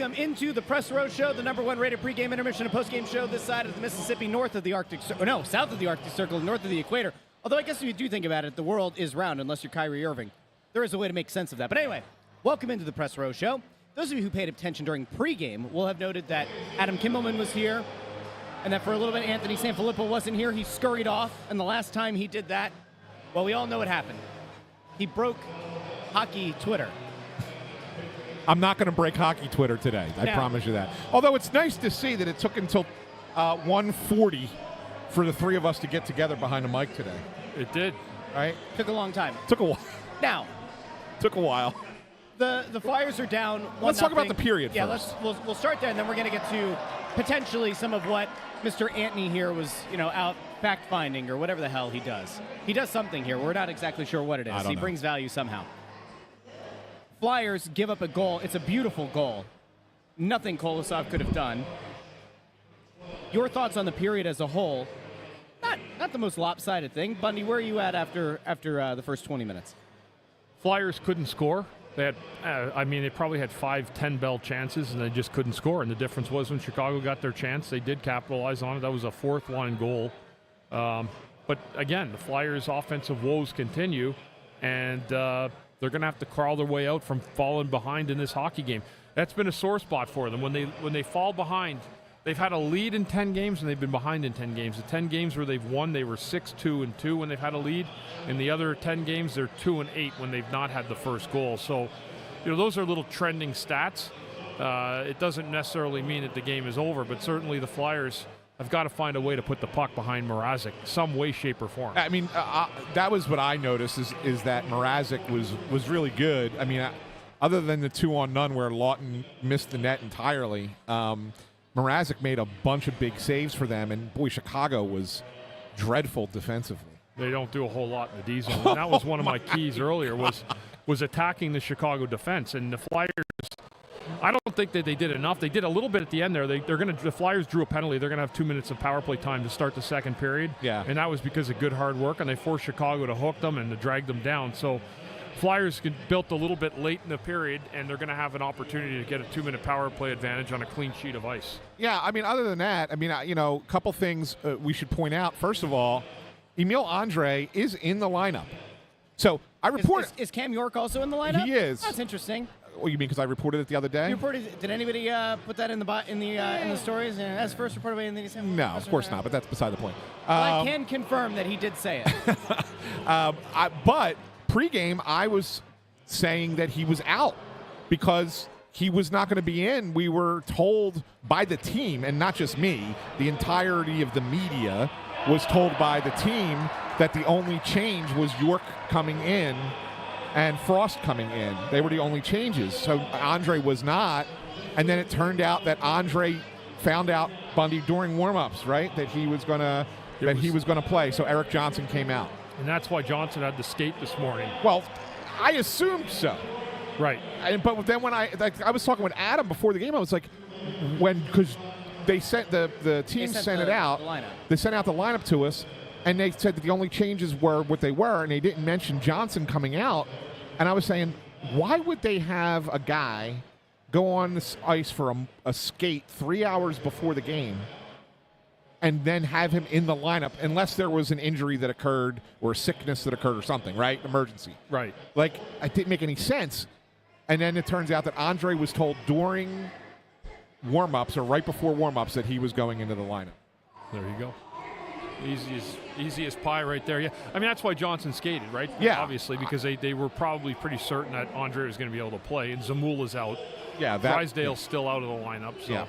welcome into the Press Row Show, the #1 rated pregame, intermission, and postgame show this side of the Mississippi, north of the Arctic, south of the Arctic Circle, north of the equator. Although I guess if you do think about it, the world is round unless you're Kyrie Irving. There is a way to make sense of that. But anyway, welcome into the Press Row Show. Those of you who paid attention during pregame will have noted that Adam Kimmelman was here, and that for a little bit Anthony SanFilippo wasn't here. He scurried off, and the last time he did that, well, we all know what happened. He broke hockey Twitter. I'm not going to break hockey Twitter today. I promise you that. Although it's nice to see that it took until 1:40 for the three of us to get together behind a mic today. It did. Right? Took a long time. Took a while. Now, Took a while. the Flyers are down 1-0. Let's talk about the period first. We'll start there, and then we're going to get to potentially some of what Mr. Antony here was, out fact-finding or whatever the hell he does. He does something here. We're not exactly sure what it is. He brings value somehow. Flyers give up a goal. It's a beautiful goal. Nothing Kolosov could have done. Your thoughts on the period as a whole? Not the most lopsided thing. Bundy, where are you at after the first 20 minutes? Flyers couldn't score. They had, they probably had 5-10 bell chances, and they just couldn't score. And the difference was when Chicago got their chance, they did capitalize on it. That was a fourth-line goal. But again, the Flyers' offensive woes continue, and they're going to have to crawl their way out from falling behind in this hockey game. That's been a sore spot for them. When they fall behind, they've had a lead in 10 games, and they've been behind in 10 games. The 10 games where they've won, they were 6-2-2 when they've had a lead. In the other 10 games, they're 2-8 when they've not had the first goal. So, those are little trending stats. It doesn't necessarily mean that the game is over, but certainly the Flyers have got to find a way to put the puck behind Mrazek, some way, shape, or form. I mean, that was what I noticed is that Mrazek was really good. I mean, other than the 2-on-none where Lawton missed the net entirely, Mrazek made a bunch of big saves for them, and boy, Chicago was dreadful defensively. They don't do a whole lot in the D zone, and that was one of my keys earlier was attacking the Chicago defense, and the Flyers. I don't think that they did enough. They did a little bit at the end there. The Flyers drew a penalty. They're going to have 2 minutes of power play time to start the second period. Yeah. And that was because of good hard work, and they forced Chicago to hook them and to drag them down. So Flyers built a little bit late in the period, and they're going to have an opportunity to get a 2-minute power play advantage on a clean sheet of ice. Yeah, I mean, other than that, a couple things we should point out. First of all, Emil Andre is in the lineup. So I reported. Is Cam York also in the lineup? He is. That's interesting. Oh, you mean because I reported it the other day? You reported? Did anybody put that in the stories? And as first reported by Anthony SanFilippo? No, of course not. But that's beside the point. Well, I can confirm that he did say it. But pregame, I was saying that he was out because he was not going to be in. We were told by the team, and not just me, the entirety of the media was told by the team that the only change was York coming in and Frost coming in. They were the only changes. So Andre was not. And then it turned out that Andre found out, Bundy, during warm-ups, right, that he was going to play. So Eric Johnson came out. And that's why Johnson had to skate this morning. Well, I assumed so. Right. But then when I was talking with Adam before the game, I was like, because they sent the team sent it out. They sent out the lineup to us, and they said that the only changes were what they were, and they didn't mention Johnson coming out. And I was saying, why would they have a guy go on this ice for a skate 3 hours before the game and then have him in the lineup unless there was an injury that occurred or a sickness that occurred or something, right? Emergency. Right. Like, it didn't make any sense. And then it turns out that Andre was told during warm-ups or right before warm-ups that he was going into the lineup. There you go. Easy as pie right there. Yeah, I mean, that's why Johnson skated, right? Yeah. Obviously, because they were probably pretty certain that Andre was going to be able to play, and Zamula's out. Yeah. Drysdale's still out of the lineup. So. Yeah.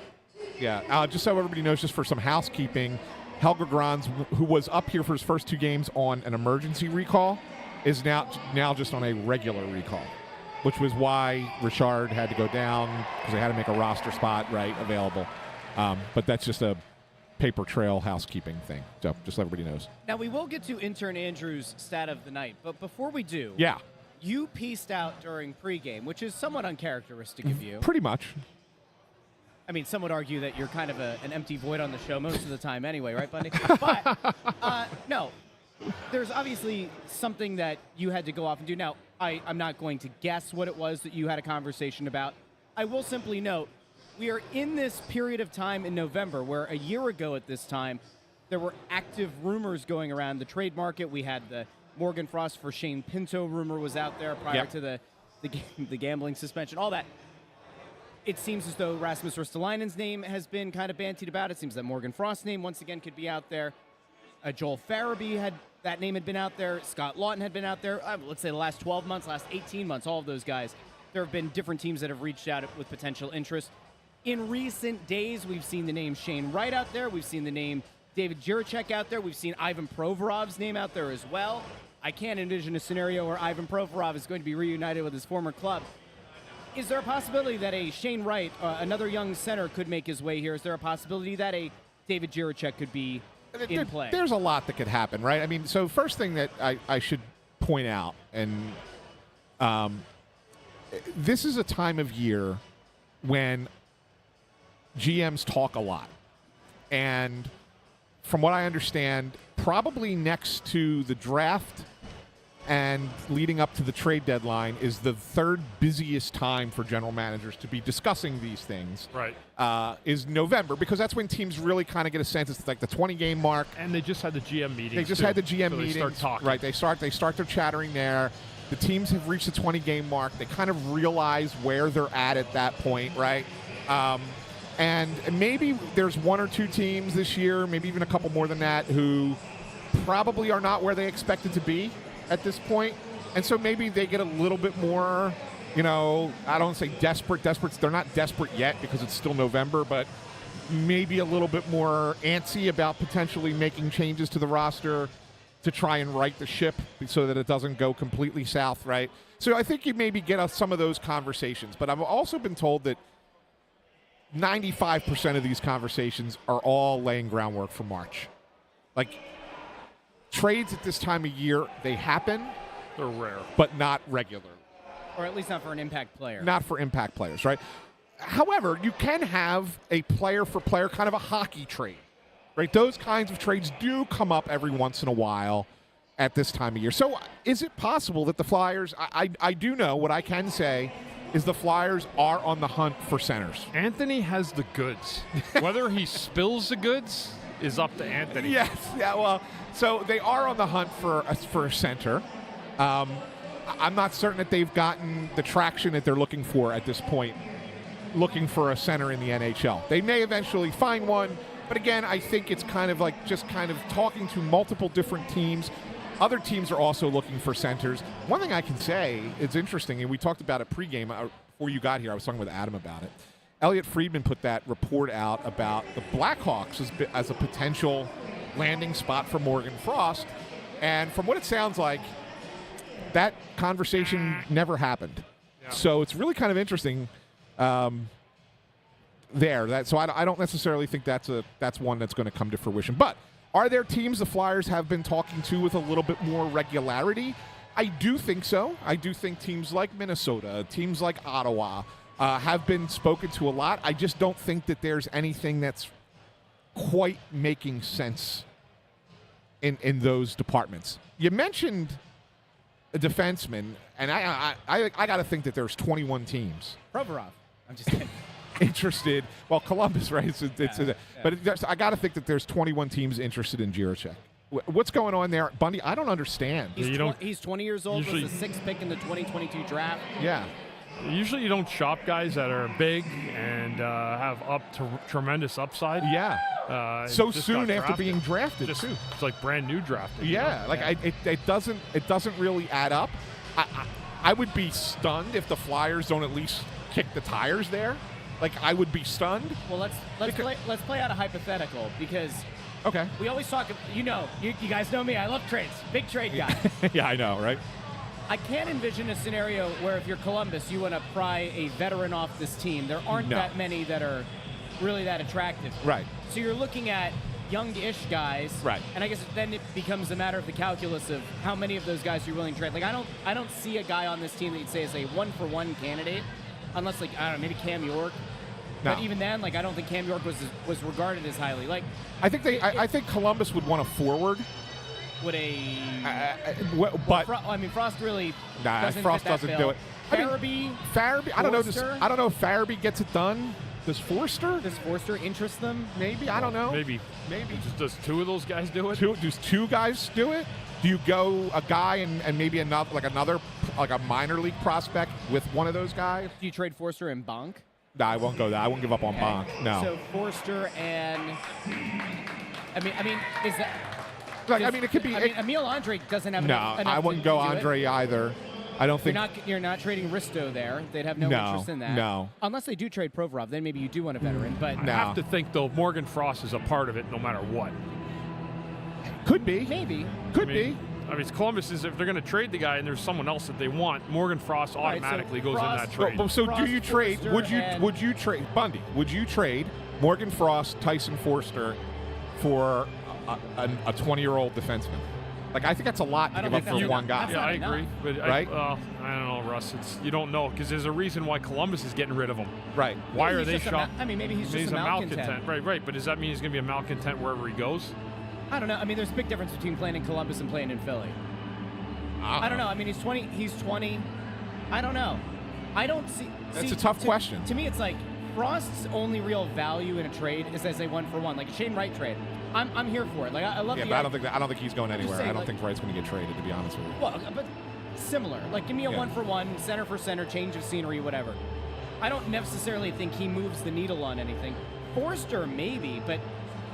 Yeah. Just so everybody knows, just for some housekeeping, Helge Grans, who was up here for his first 2 games on an emergency recall, is now just on a regular recall, which was why Richard had to go down because they had to make a roster spot, right, available. But that's just a paper trail housekeeping thing. So just so everybody knows. Now, we will get to intern Andrew's stat of the night, but before we do, yeah, you pieced out during pregame, which is somewhat uncharacteristic of you. Pretty much. I mean, some would argue that you're kind of an empty void on the show most of the time anyway, right, Bundy? But, no, there's obviously something that you had to go off and do. Now, I'm not going to guess what it was that you had a conversation about. I will simply note we are in this period of time in November where a year ago at this time, there were active rumors going around the trade market. We had the Morgan Frost for Shane Pinto rumor was out there prior to the gambling suspension, all that. It seems as though Rasmus Ristolainen's name has been kind of bantied about. It seems that Morgan Frost's name once again could be out there. Joel Farabee that name had been out there. Scott Lawton had been out there. Let's say the last 12 months, last 18 months, all of those guys. There have been different teams that have reached out with potential interest. In recent days, we've seen the name Shane Wright out there. We've seen the name David Jiricek out there. We've seen Ivan Provorov's name out there as well. I can't envision a scenario where Ivan Provorov is going to be reunited with his former club. Is there a possibility that a Shane Wright, another young center, could make his way here? Is there a possibility that a David Jiricek could be in play? There's a lot that could happen, right? I mean, so first thing that I should point out, and this is a time of year when GMs talk a lot. And from what I understand, probably next to the draft and leading up to the trade deadline is the third busiest time for general managers to be discussing these things. Right. Is November, because that's when teams really kind of get a sense. It's like the 20-game mark. And they just had the GM meetings. They just had the GM so meetings. They start talking. Right. They start their chattering there. The teams have reached the 20-game mark. They kind of realize where they're at that point, right? And maybe there's one or two teams this year, maybe even a couple more than that, who probably are not where they expected to be at this point. And so maybe they get a little bit more, I don't want to say desperate. They're not desperate yet because it's still November, but maybe a little bit more antsy about potentially making changes to the roster to try and right the ship so that it doesn't go completely south, right? So I think you maybe get some of those conversations. But I've also been told that 95% of these conversations are all laying groundwork for March. Like, trades at this time of year, they happen. They're rare. But not regular. Or at least not for an impact player. Not for impact players, right? However, you can have a player-for-player kind of a hockey trade, right? Those kinds of trades do come up every once in a while at this time of year. So is it possible that the Flyers, I do know, what I can say is the Flyers are on the hunt for centers. Anthony has the goods. Whether he spills the goods is up to Anthony. Yes, yeah, well, so they are on the hunt for a center. I'm not certain that they've gotten the traction that they're looking for at this point, looking for a center in the NHL. They may eventually find one, but again, I think it's kind of like just kind of talking to multiple different teams. Other teams are also looking for centers. One thing I can say, it's interesting, and we talked about it pregame. Before you got here, I was talking with Adam about it. Elliot Friedman put that report out about the Blackhawks as a potential landing spot for Morgan Frost. And from what it sounds like, that conversation never happened. Yeah. So it's really kind of interesting there. So I don't necessarily think that's one that's going to come to fruition. But are there teams the Flyers have been talking to with a little bit more regularity? I do think so. I do think teams like Minnesota, teams like Ottawa have been spoken to a lot. I just don't think that there's anything that's quite making sense in those departments. You mentioned a defenseman, and I got to think that there's 21 teams. Provorov. I'm just kidding. Interested. Well, Columbus, right? But I got to think that there's 21 teams interested in Jiricek. What's going on there? Bundy, I don't understand. He's 20 years old, was the sixth pick in the 2022 draft. Yeah. Usually you don't shop guys that are big and have tremendous upside. Yeah. So soon after being drafted, too. It's like brand new drafted. Yeah. It doesn't really add up. I would be stunned if the Flyers don't at least kick the tires there. Like, I would be stunned. Well, let's play out a hypothetical, because okay, we always talk. You guys know me. I love trades. Big trade guy. Yeah, I know, right? I can't envision a scenario where if you're Columbus, you want to pry a veteran off this team. There aren't that many that are really that attractive. Right. So you're looking at young-ish guys. Right. And I guess then it becomes a matter of the calculus of how many of those guys you're willing to trade. Like, I don't see a guy on this team that you'd say is a one-for-one candidate, unless, like, I don't know, maybe Cam York. No. But even then, like, I don't think Cam York was regarded as highly. Like, I think Columbus would want a forward. Would Frost really doesn't Frost fit that doesn't bill. do it. Farabee. I don't know if Farabee gets it done. Does Forster? Does Forster interest them? Maybe. I don't know. Maybe. Does two of those guys do it? Does two guys do it? Do you go a guy and maybe another like a minor league prospect with one of those guys? Do you trade Forster and Bonk? No, I won't go that. I won't give up on Bonk. No. So Forster and I mean, is that? It could be. Emil Andre doesn't have No, enough I wouldn't go Andre either. I don't think. You're not trading Risto there. They'd have no interest in that. No. Unless they do trade Provorov, then maybe you do want a veteran. But I have to think though, Morgan Frost is a part of it no matter what. Could be. Maybe. Could be. I mean, Columbus is if they're going to trade the guy and there's someone else that they want, Morgan Frost automatically goes in that trade. So Frost, do you trade? Forster, Would you trade Bundy? Would you trade Morgan Frost, Tyson Forster for a 20-year-old defenseman? Like, I think that's a lot to give up for one guy. Yeah, I agree. But right? I don't know, Russ. You don't know because there's a reason why Columbus is getting rid of him. Right. Why are they shot? Maybe he's just a malcontent. Right. But does that mean he's going to be a malcontent wherever he goes? I don't know. I mean, there's a big difference between playing in Columbus and playing in Philly. I don't know. I mean, he's 20. I don't know. I don't see. That's a tough question. To me, it's like Frost's only real value in a trade is as a 1-for-1, like a Shane Wright trade. I'm here for it. Like I love. Yeah, but I don't think he's going anywhere. Saying, I don't think Wright's going to get traded, to be honest with you. Well, but similar. Like, give me a 1-for-1, center for center, change of scenery, whatever. I don't necessarily think he moves the needle on anything. Forster maybe, but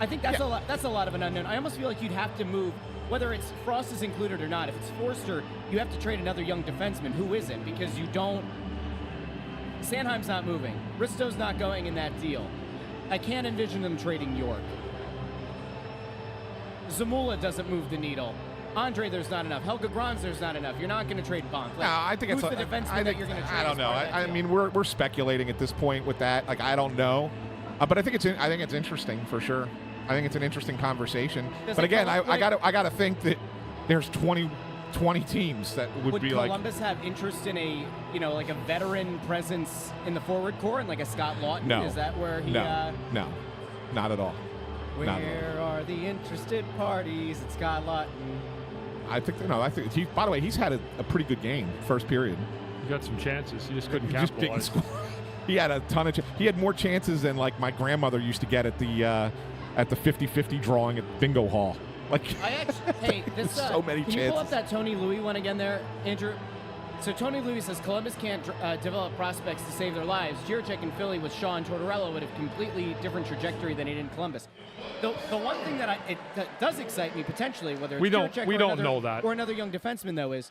I think that's a lot. That's a lot of an unknown. I almost feel like you'd have to move, whether it's Frost is included or not. If it's Forster, you have to trade another young defenseman who isn't, because you don't. Sanheim's not moving. Risto's not going in that deal. I can't envision them trading York. Zamula doesn't move the needle. Andre, there's not enough. Helga Grans, there's not enough. You're not going to trade Bonk. Like, no, I think who's it's the defenseman that you're going to trade? I don't know. I mean, we're speculating at this point with that. Like, I don't know, but I think it's interesting for sure. I think it's an interesting conversation. But again, I got to think that there's 20 teams that would be like. Would Columbus have interest in a like a veteran presence in the forward core and like a Scott Lawton? No. Is that where he? No, not at all. Where are the interested parties? It's Scott Lawton. I think he. By the way, he's had a pretty good game first period. He got some chances. He just couldn't capitalize. He had a ton of. He had more chances than like my grandmother used to get at the 50-50 drawing at Bingo Hall. Like, so many chances. Can you pull up that Tony Louis one again there, Andrew? So Tony Louis says Columbus can't develop prospects to save their lives. Jiricek in Philly with Shaw and Tortorella would have completely different trajectory than he did in Columbus. The one thing that does excite me potentially, whether it's Jiricek we don't know that, or another young defenseman though, is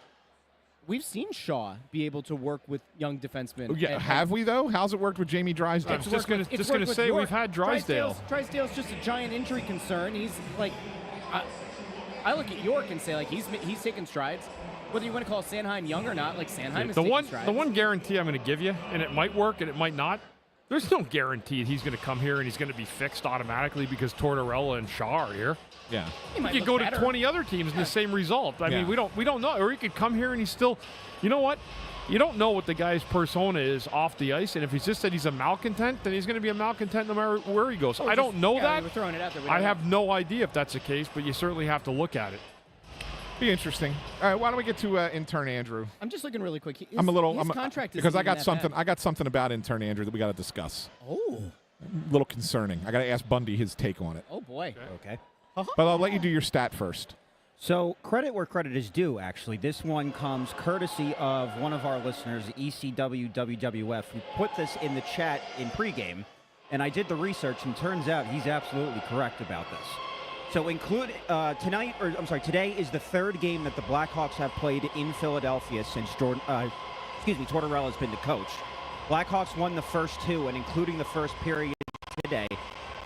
we've seen Shaw be able to work with young defensemen. Yeah, have we though? How's it worked with Jamie Drysdale? I was just going to say we've had Drysdale. Drysdale's just a giant injury concern. He's like, I look at York and say like he's taking strides. Whether you want to call Sanheim young or not, like Sanheim is taking strides. The one guarantee I'm going to give you, and it might work and it might not. There's no guarantee he's going to come here and he's going to be fixed automatically because Tortorella and Shaw are here. Yeah, he could go to 20 other teams and the same result. I mean, we don't know. Or he could come here and he's still, you know what? You don't know what the guy's persona is off the ice, and if he's just said he's a malcontent, then he's going to be a malcontent no matter where he goes. I don't know that. We're throwing it out there. I have no idea if that's the case, but you certainly have to look at it. Be interesting. All right, why don't we get to intern Andrew? I'm just looking really quick. His contract is because I got something about intern Andrew that we got to discuss. Oh, a little concerning. I got to ask Bundy his take on it. Oh boy. Okay. But I'll let you do your stat first. So credit where credit is due. Actually, this one comes courtesy of one of our listeners, ECW WWF, who put this in the chat in pregame, and I did the research, and turns out he's absolutely correct about this. So today is the third game that the Blackhawks have played in Philadelphia since Tortorella has been the coach. Blackhawks won the first two, and including the first period today,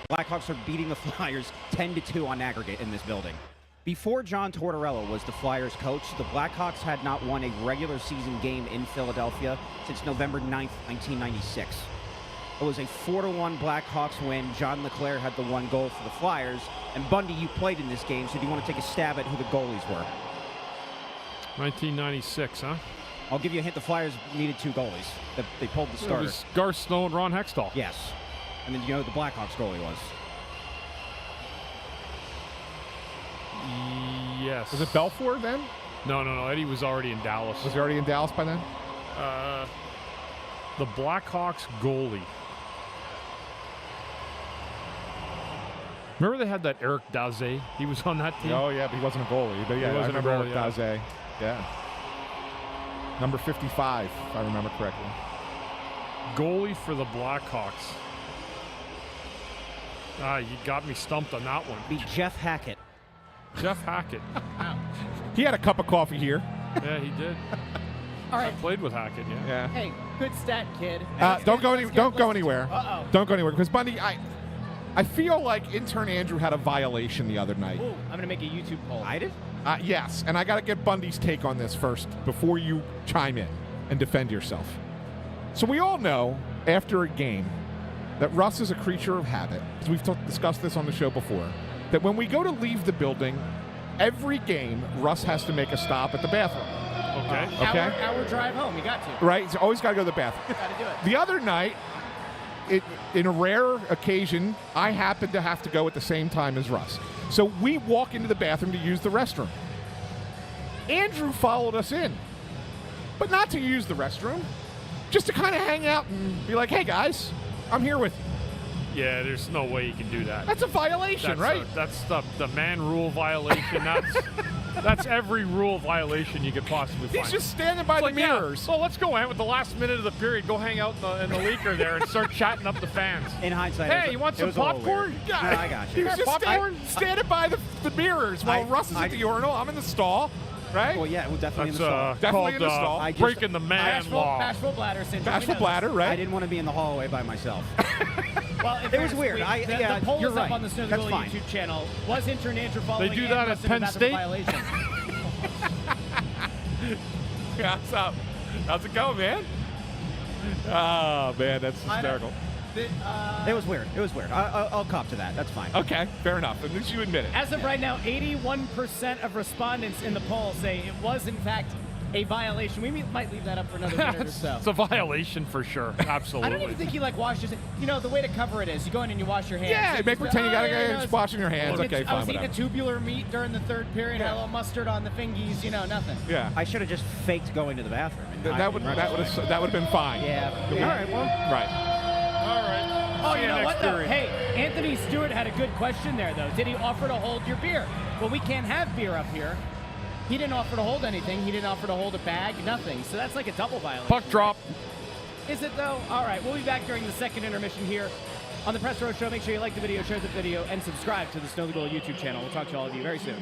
Blackhawks are beating the Flyers 10-2 on aggregate in this building. Before John Tortorella was the Flyers coach, the Blackhawks had not won a regular season game in Philadelphia since November 9th, 1996. It was a 4-1 Blackhawks win. John LeClaire had the one goal for the Flyers. And Bundy, you played in this game, so do you want to take a stab at who the goalies were? 1996, huh? I'll give you a hint. The Flyers needed two goalies. They pulled the starter. It was Garth Snow and Ron Hextall. Yes. And then you know who the Blackhawks goalie was? Yes. Was it Belfour then? No. Eddie was already in Dallas. Was he already in Dallas by then? The Blackhawks goalie. Remember they had that Eric Daze? He was on that team. Oh, yeah, but he wasn't a goalie. But yeah, He wasn't I a remember goalie, Daze. Yeah. Number 55, if I remember correctly. Goalie for the Blackhawks. You got me stumped on that one. Be Jeff Hackett. Jeff Hackett. He had a cup of coffee here. Yeah, he did. All I right. played with Hackett, yeah. Yeah. Hey, good stat, kid. Don't go anywhere. Uh-oh. Don't go anywhere because Bundy, I feel like intern Andrew had a violation the other night. Ooh, I'm going to make a YouTube poll. I did? Yes, and I got to get Bundy's take on this first before you chime in and defend yourself. So we all know after a game that Russ is a creature of habit, because we've discussed this on the show before, that when we go to leave the building, every game Russ has to make a stop at the bathroom. Okay. Okay. Hour drive home. You got to. Right? He's always got to go to the bathroom. Got to do it. The other night, in a rare occasion, I happened to have to go at the same time as Russ. So we walk into the bathroom to use the restroom. Andrew followed us in, but not to use the restroom, just to kind of hang out and be like, hey, guys, I'm here with you. Yeah, there's no way you can do that. That's a violation, right? That's the man rule violation. That's every rule violation you could possibly find. He's just standing by the mirrors. So let's go in with the last minute of the period. Go hang out in the leaker there and start chatting up the fans. In hindsight, Hey, you want some popcorn? No, I got He you. was just standing by the mirrors while Russ is at the urinal. I'm in the stall, right? Well, yeah, well, definitely That's in the stall. Definitely called in the stall. I just- breaking the man law. Bashful bladder syndrome. Bashful bladder, I right? didn't want to be in the hallway by myself. Well, It was weird. The poll you're is up right. on the Snow the That's Goalie fine. YouTube channel. Was intern Andrew following? They do and that Russ at in the Penn bathroom State? Violation? Yeah, what's up? How's it going, man? Oh, man, that's hysterical. It was weird. It was weird. I'll cop to that. That's fine. Okay, fair enough. At least you admit it. As of right now, 81% of respondents in the poll say it was in fact a violation. We might leave that up for another minute or so. It's a violation for sure. Absolutely. I don't even think he washes it. You know, the way to cover it is you go in and you wash your hands. Yeah, It's make just, pretend you gotta yeah, go it's washing your hands. I Okay, fine, was eating whatever. a tubular meat during the third period. Yeah. Had a little mustard on the fingies. You know, nothing. Yeah. I should have just faked going to the bathroom. And That would have been fine. Yeah. All right, well. Right. All right. Oh, See you know next what, though? period. Hey, Anthony Stewart had a good question there, though. Did he offer to hold your beer? Well, we can't have beer up here. He didn't offer to hold anything. He didn't offer to hold a bag, nothing. So that's like a double violation. Puck drop. Is it, though? All right, we'll be back during the second intermission here on the Press Row Show. Make sure you like the video, share the video, and subscribe to the Snow the Goal YouTube channel. We'll talk to all of you very soon.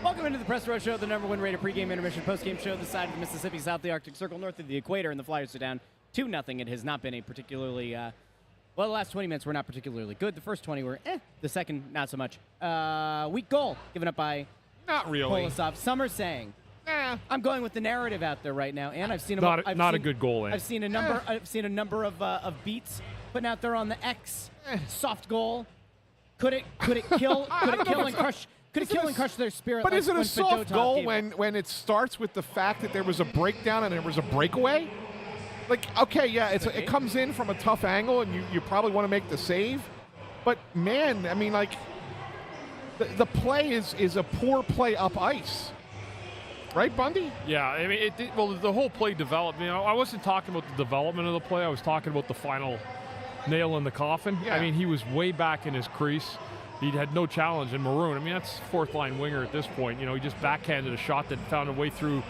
Welcome into the Press Row Show, the number one rated pregame, intermission, postgame show this side of the Mississippi, south of the Arctic Circle, north of the equator, and the Flyers are down 2-0. It has not been a particularly, the last 20 minutes were not particularly good. The first 20 were the second, not so much. Weak goal given up by Not really. Kolosov. Some are saying, I'm going with the narrative out there right now, and I've seen a good goal. I've seen a number. I've seen a number of beats putting out there on the X. Soft goal. Could it kill? Could it kill and crush? Could it kill and crush their spirit? But like is it a when soft Fedotov goal gave when it starts with the fact that there was a breakdown and there was a breakaway? Like, okay, yeah, it comes in from a tough angle and you probably want to make the save. But, man, I mean, like, the play is a poor play up ice. Right, Bundy? Yeah, I mean, the whole play developed. I wasn't talking about the development of the play. I was talking about the final nail in the coffin. Yeah. I mean, he was way back in his crease. He had no challenge in Maroon. I mean, that's fourth-line winger at this point. He just backhanded a shot that found a way through,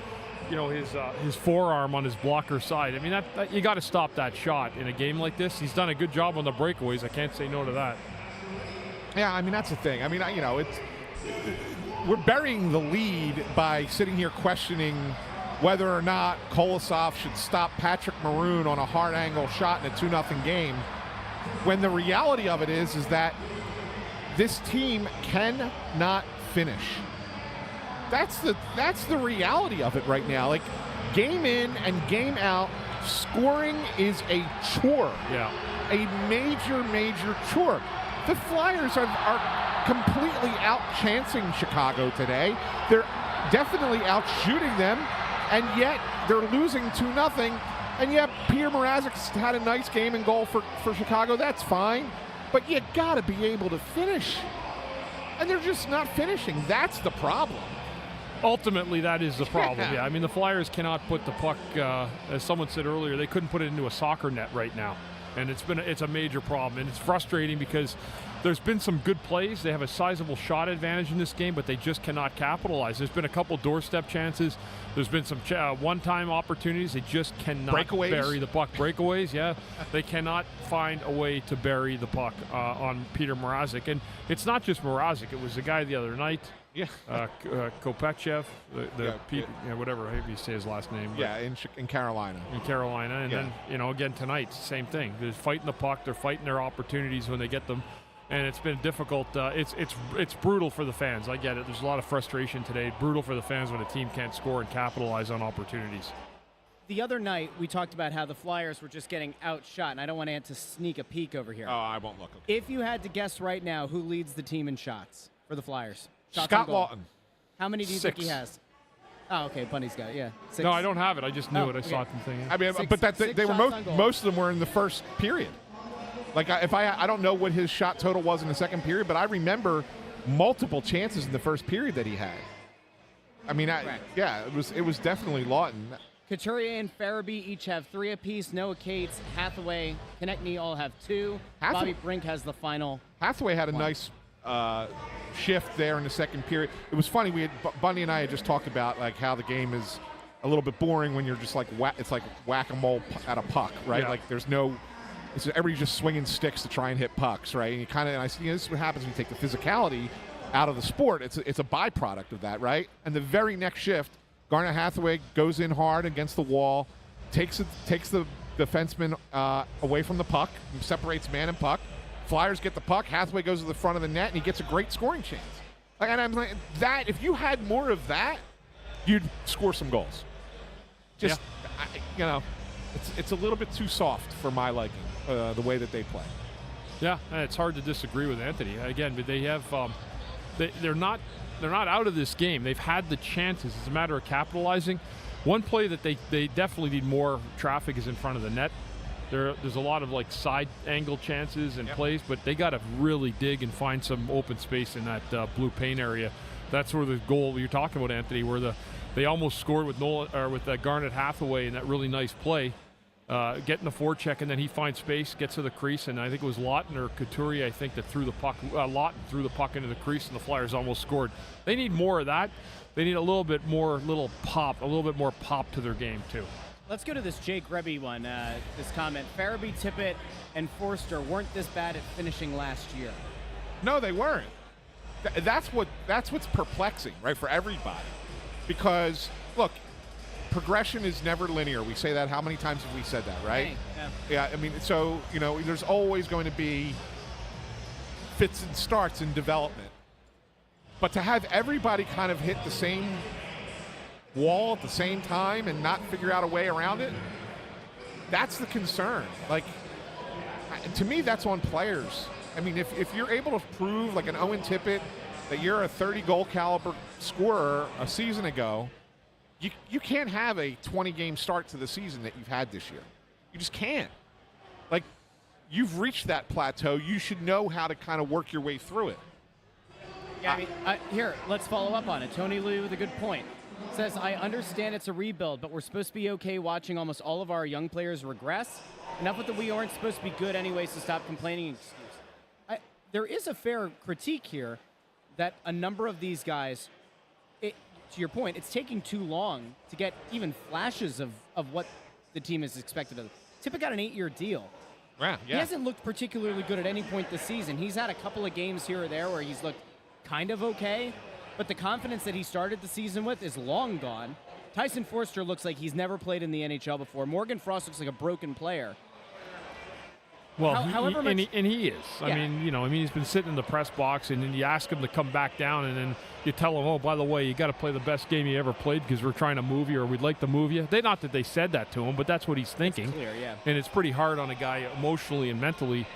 his forearm on his blocker side. I mean, that you got to stop that shot in a game like this. He's done a good job on the breakaways. I can't say no to that. Yeah, I mean, that's the thing. I mean, we're burying the lead by sitting here questioning whether or not Kolosov should stop Patrick Maroon on a hard angle shot in a 2-0 game, when the reality of it is that this team cannot finish. That's the reality of it right now. Like, game in and game out, scoring is a chore. Yeah. A major chore. The Flyers are completely out-chancing Chicago today. They're definitely out-shooting them, and yet they're losing 2-0. And yet Peter Mrazek's had a nice game and goal for Chicago. That's fine. But you got to be able to finish. And they're just not finishing. That's the problem. Ultimately, that is the problem. Yeah, I mean, the Flyers cannot put the puck, as someone said earlier, they couldn't put it into a soccer net right now. And it's a major problem. And it's frustrating because there's been some good plays. They have a sizable shot advantage in this game, but they just cannot capitalize. There's been a couple doorstep chances. There's been some one-time opportunities. They just cannot bury the puck. Breakaways, yeah. They cannot find a way to bury the puck on Peter Mrazek. And it's not just Mrazek. It was the guy the other night. Yeah. Kopechev, whatever you say his last name. Yeah, in Carolina. In Carolina. And then, again, tonight, same thing. They're fighting the puck. They're fighting their opportunities when they get them. And it's been difficult. It's brutal for the fans. I get it. There's a lot of frustration today. Brutal for the fans when a team can't score and capitalize on opportunities. The other night, we talked about how the Flyers were just getting outshot, and I don't want Ant to sneak a peek over here. Oh, I won't look. Okay. If you had to guess right now who leads the team in shots for the Flyers? Shots Scott Lawton. How many do you think he has? Oh, okay, Bundy's got it, yeah. 6. No, I don't have it. I just knew it. I saw it in the thing. Yeah. I mean, they were most of them were in the first period. Like, I don't know what his shot total was in the second period, but I remember multiple chances in the first period that he had. I mean, it was definitely Lawton. Couturier and Farabee each have 3 apiece. Noah Cates, Hathaway, Konechny all have 2. Bobby Brink has the final. Hathaway had a nice shift there in the second period. It was funny. Bundy and I had just talked about like how the game is a little bit boring when you're just like it's like whack-a-mole at a puck, right? Yeah. Like there's no. Everybody's just swinging sticks to try and hit pucks, right? And you kind of, and I see this is what happens when you take the physicality out of the sport. It's a byproduct of that, right? And the very next shift, Garnet Hathaway goes in hard against the wall, takes the defenseman away from the puck, separates man and puck. Flyers get the puck. Hathaway goes to the front of the net, and he gets a great scoring chance. And I'm like, that if you had more of that, you'd score some goals. Just, it's a little bit too soft for my liking. The way that they play. Yeah, and it's hard to disagree with Anthony. Again, but they have they're not out of this game. They've had the chances. It's a matter of capitalizing. One play that they definitely need more traffic is in front of the net. There's a lot of like side angle chances and plays, but they got to really dig and find some open space in that blue paint area. That's where the goal you're talking about, Anthony, where they almost scored with Garnet Hathaway in that really nice play. Getting the forecheck, and then he finds space, gets to the crease, and I think it was Lawton or Couturier, I think, that threw the puck. Lawton threw the puck into the crease, and the Flyers almost scored. They need more of that. They need a little bit more pop to their game, too. Let's go to this Jake Rebbe one, this comment. Farabee, Tippett, and Forster weren't this bad at finishing last year. No, they weren't. That's what's perplexing, right, for everybody. Because, look, progression is never linear. We say that. How many times have we said that, right? Yeah. Yeah, I mean, so, there's always going to be fits and starts in development. But to have everybody kind of hit the same wall at the same time and not figure out a way around it, that's the concern. Like, to me, that's on players. I mean, if you're able to prove, like an Owen Tippett, that you're a 30-goal caliber scorer a season ago, you can't have a 20-game start to the season that you've had this year. You just can't. Like, you've reached that plateau. You should know how to kind of work your way through it. Yeah, I mean, here, let's follow up on it. Tony Lee with a good point. Says, I understand it's a rebuild, but we're supposed to be okay watching almost all of our young players regress. Enough with the we aren't supposed to be good anyways, so stop complaining. Excuse. There is a fair critique here that a number of these guys, to your point, it's taking too long to get even flashes of what the team is expected of. Tippett got an 8-year deal. Yeah. He hasn't looked particularly good at any point this season. He's had a couple of games here or there where he's looked kind of okay, but the confidence that he started the season with is long gone. Tyson Forster looks like he's never played in the NHL before. Morgan Frost looks like a broken player. Well, However much- he is. Yeah. I mean, he's been sitting in the press box, and then you ask him to come back down, and then you tell him, oh, by the way, you got to play the best game you ever played because we're trying to move you, or we'd like to move you. Not that they said that to him, but that's what he's thinking. It's clear, yeah. And it's pretty hard on a guy emotionally and mentally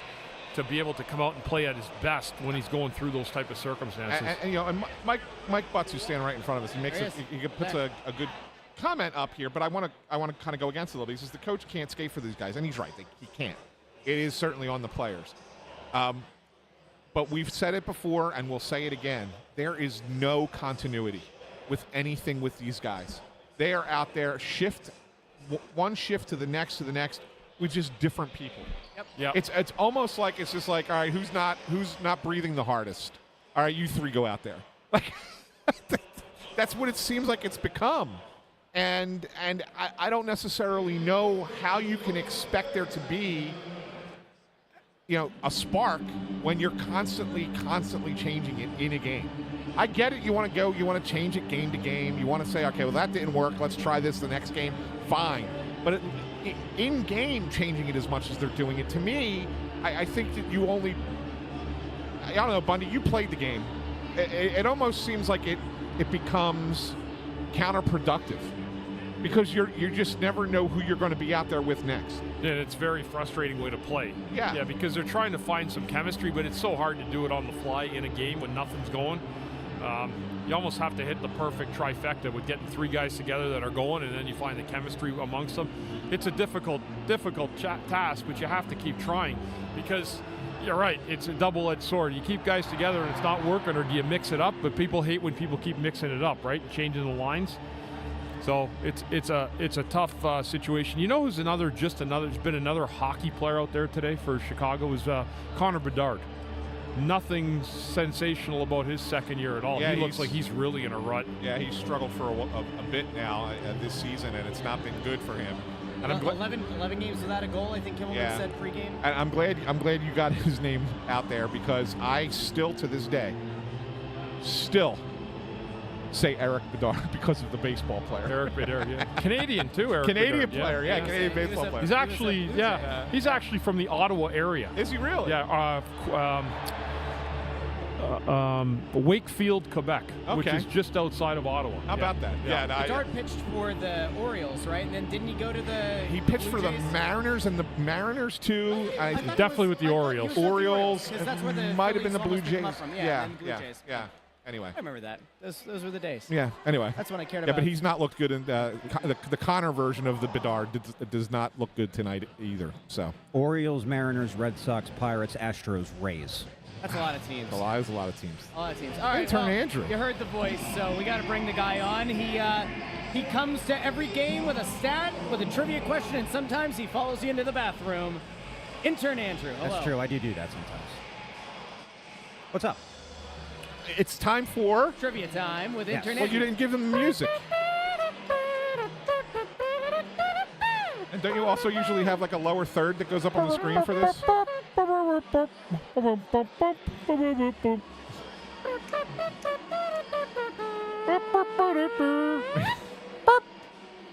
to be able to come out and play at his best when he's going through those type of circumstances. And Mike Butts, who's standing right in front of us, he puts a good comment up here, but I want to kind of go against it a little bit. He says the coach can't skate for these guys, and he's right. He can't. It is certainly on the players. But we've said it before, and we'll say it again. There is no continuity with anything with these guys. They are out there one shift to the next with just different people. Yep. It's almost like it's just like, all right, who's not breathing the hardest? All right, you three go out there. Like that's what it seems like it's become. And I don't necessarily know how you can expect there to be a spark when you're constantly changing it in a game. I get it. You want to change it game to game. You want to say, okay, well, that didn't work. Let's try this the next game. Fine. But in game, changing it as much as they're doing it, to me, I think that you only, I don't know, Bundy, you played the game. It almost seems like it becomes counterproductive because you just never know who you're going to be out there with next. Yeah, it's a very frustrating way to play. Yeah, because they're trying to find some chemistry, but it's so hard to do it on the fly in a game when nothing's going. You almost have to hit the perfect trifecta with getting three guys together that are going, and then you find the chemistry amongst them. It's a difficult task, but you have to keep trying because you're right. It's a double-edged sword. You keep guys together and it's not working, or do you mix it up? But people hate when people keep mixing it up, right? Changing the lines. So it's a tough situation. You know who's there's been another hockey player out there today for Chicago is Connor Bedard. Nothing sensational about his second year at all. Yeah, he looks like he's really in a rut. Yeah, he's struggled for a bit now this season, and it's not been good for him. And 11 games without a goal, I think Kimmelman said pregame. And I'm glad you got his name out there because I still, to this day, say Eric Bedard because of the baseball player. Eric Bedard, yeah. Canadian too, Eric Canadian Bedard, player, yeah, Canadian baseball player. He's actually from the Ottawa area. Is he really? Yeah, Wakefield, Quebec, which is just outside of Ottawa. How about that? Yeah, Bedard pitched for the Orioles, right? And then didn't he go to the He pitched Blue for Jays? the Mariners and the Mariners too. I thought Definitely it with the I thought Orioles. he was Orioles, because that's where the might have been the Phillies Blue almost picked him Jays. up from. Yeah, and the Blue Jays. Yeah. Anyway. I remember that. Those were the days. Yeah. Anyway. That's when I cared Yeah, about. but he's not looked good in the Connor version of the Bedard does not look good tonight either. So Orioles, Mariners, Red Sox, Pirates, Astros, Rays. That's a lot of teams. a lot of teams. A lot of teams. All right, Intern Andrew. You heard the voice, so we got to bring the guy on. He comes to every game with a stat, with a trivia question, and sometimes he follows you into the bathroom. Intern Andrew, hello. That's true. I do that sometimes. What's up? It's time for Trivia time with Intern Well, Andrew. you didn't give them the music. And don't you also usually have like a lower third that goes up on the screen for this?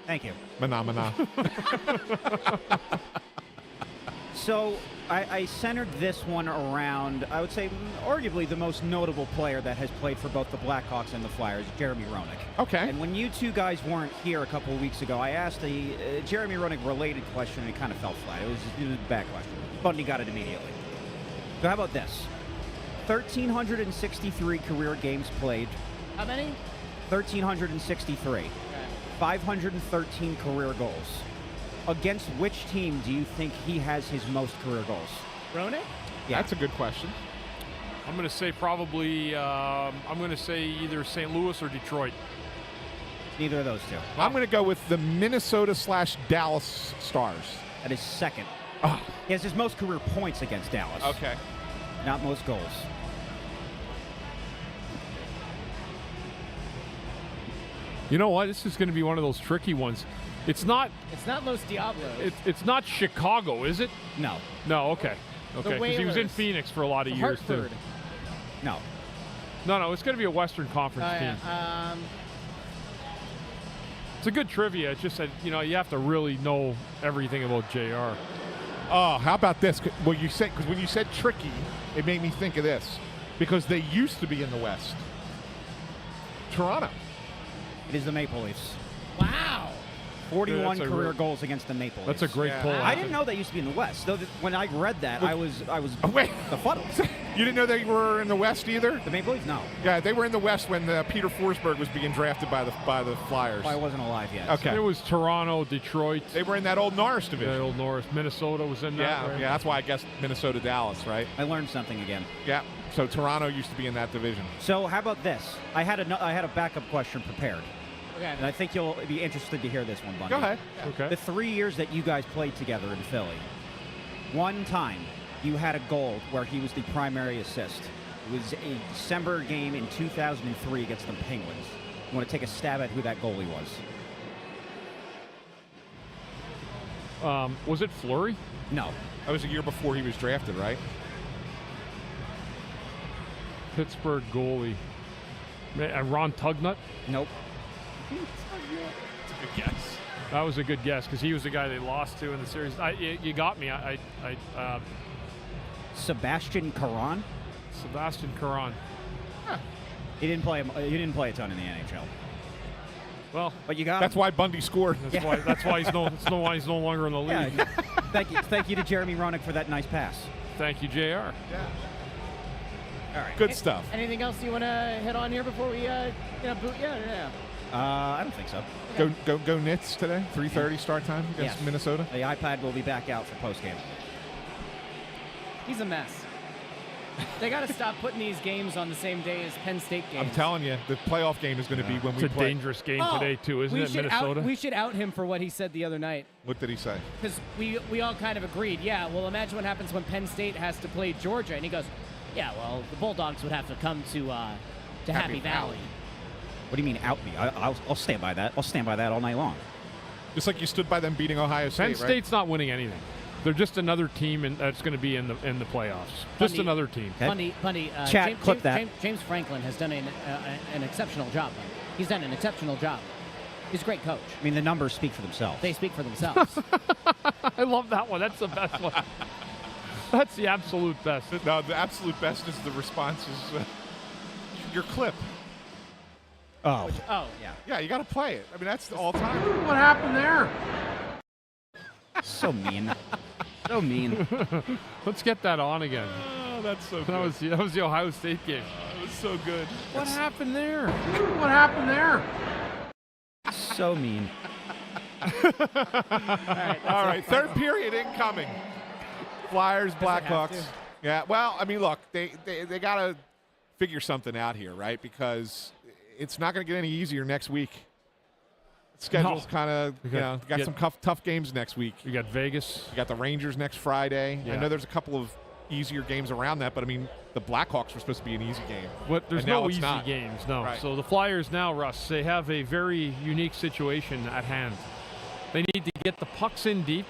Thank you. Mana. So I centered this one around, I would say, arguably the most notable player that has played for both the Blackhawks and the Flyers, Jeremy Roenick. Okay. And when you two guys weren't here a couple of weeks ago, I asked a Jeremy Roenick-related question, and it kind of fell flat. It was a bad question. Bundy got it immediately. So how about this? 1,363 career games played. How many? 1,363. 513 career goals. Against which team do you think he has his most career goals? Roenick? Yeah. That's a good question. I'm going to say probably, I'm going to say either St. Louis or Detroit. Neither of those two. I'm going to go with the Minnesota/Dallas Stars. That is second. Oh. He has his most career points against Dallas. Okay. Not most goals. You know what? This is going to be one of those tricky ones. It's not. It's not Los Diablos. It's not Chicago, is it? No. No. Okay. Okay. Because he was in Whalers. Phoenix for a lot of years Hartford. too. No. No. It's going to be a Western Conference team. Yeah. It's a good trivia. It's just that you have to really know everything about JR. Oh, how about this? Well, you said, because when you said tricky, it made me think of this. Because they used to be in the West. Toronto. It is the Maple Leafs. Wow. 41 That's a career real- goals against the Maple Leafs. That's a great Yeah. pull. I didn't know they used to be in the West. Though when I read that, I was Wait. befuddled. You didn't know they were in the West either? The Maple Leafs? No. Yeah, they were in the West when Peter Forsberg was being drafted by the Flyers. I wasn't alive yet. Okay. It was Toronto, Detroit, They were in that old Norris division. the old North, Minnesota was in that. Yeah, right? yeah, that's why I guess Minnesota-Dallas, right? I learned something again. Yeah. So Toronto used to be in that division. So how about this? I had a backup question prepared, Okay. and I think you'll be interested to hear this one, Bundy. Go ahead. Okay. The 3 years that you guys played together in Philly, one time you had a goal where he was the primary assist. It was a December game in 2003 against the Penguins. You want to take a stab at who that goalie was? Was it Fleury? No. That was a year before he was drafted, right? Pittsburgh goalie. Ron Tugnut? Nope. That's a good guess. That was a good guess because he was the guy they lost to in the series. You got me. Sebastian Caron? Sebastian Caron. He didn't play a ton in the NHL. Well, But you got That's him. why Bundy scored. that's why he's no longer in the league. Yeah. Thank you to Jeremy Roenick for that nice pass. Thank you, JR. Yeah. All right. Good stuff. Anything else you want to hit on here before we boot? Yeah. I don't think so. Go Nits today. 3:30 start time against Yes. Minnesota. The iPad will be back out for postgame. He's a mess. They got to stop putting these games on the same day as Penn State games. I'm telling you, the playoff game is going to be when It's we a play. dangerous game Oh, today too, isn't it, Minnesota? We should out him for what he said the other night. What did he say? Because we all kind of agreed, yeah, well, imagine what happens when Penn State has to play Georgia. And he goes, yeah, well, the Bulldogs would have to come to Happy Valley. What do you mean out me? I'll stand by that. I'll stand by that all night long. Just like you stood by them beating Ohio State, Penn right? State's not winning anything. They're just another team that's going to be in the playoffs. Just Bundy- another team. Okay. Bundy, Chat, James, clip that. James Franklin has done an exceptional job. He's done an exceptional job. He's a great coach. I mean, the numbers speak for themselves. They speak for themselves. I love that one. That's the best one. That's the absolute best. No, the absolute best is the response is your clip. Oh. Oh, Yeah. Yeah, you got to play it. I mean, that's all time. What happened there? So mean. So mean. Let's get that on again. Oh, that's so good. That was the Ohio State game. It was so good. What happened there? What happened there? So mean. All right, third period incoming. Flyers, Blackhawks. to? Yeah, well, I mean, look, they got to figure something out here, right? Because it's not going to get any easier next week. Schedule's kind of, got some tough games next week. You got Vegas. You got the Rangers next Friday. Yeah. I know there's a couple of easier games around that, but I mean, the Blackhawks were supposed to be an easy game. But there's And now no it's easy not. games, no. Right. So the Flyers now, Russ, they have a very unique situation at hand. They need to get the pucks in deep,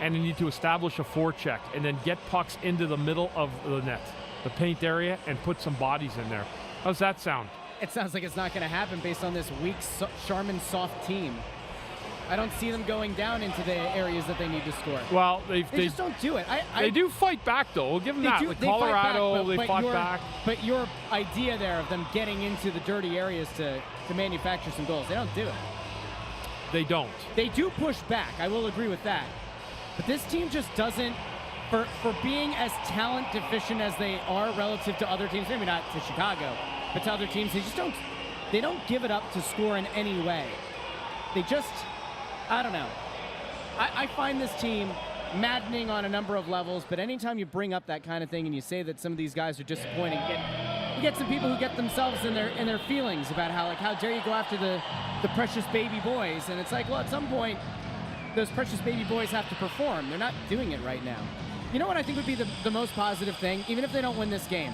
and they need to establish a forecheck, and then get pucks into the middle of the net, the paint area, and put some bodies in there. How's that sound? It sounds like it's not going to happen based on this weak Charmin soft team. I don't see them going down into the areas that they need to score. Well, they just don't do it. They do fight back, though. We'll give them that. With Colorado, they fought back. But your idea there of them getting into the dirty areas to manufacture some goals, they don't do it. They don't. They do push back. I will agree with that. But this team just doesn't, for being as talent deficient as they are relative to other teams, maybe not to Chicago, but to other teams, they don't give it up to score in any way. They just, I don't know. I find this team maddening on a number of levels, but anytime you bring up that kind of thing and you say that some of these guys are disappointing, you get some people who get themselves in their feelings about how dare you go after the precious baby boys, and it's like, well, at some point, those precious baby boys have to perform. They're not doing it right now. You know what I think would be the most positive thing, even if they don't win this game?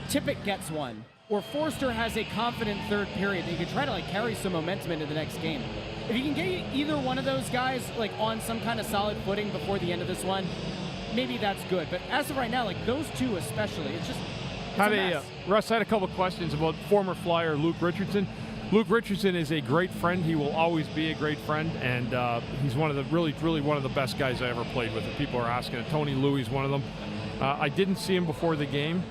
Tippett gets one, or Forster has a confident third period that you could try to carry some momentum into the next game. If you can get either one of those guys on some kind of solid footing before the end of this one, maybe that's good. But as of right now, those two especially, it's a mess. Russ, I had a couple questions about former Flyer Luke Richardson. Luke Richardson is a great friend. He will always be a great friend, and he's one of the really one of the best guys I ever played with. If people are asking, Tony Louis is one of them. I didn't see him before the game,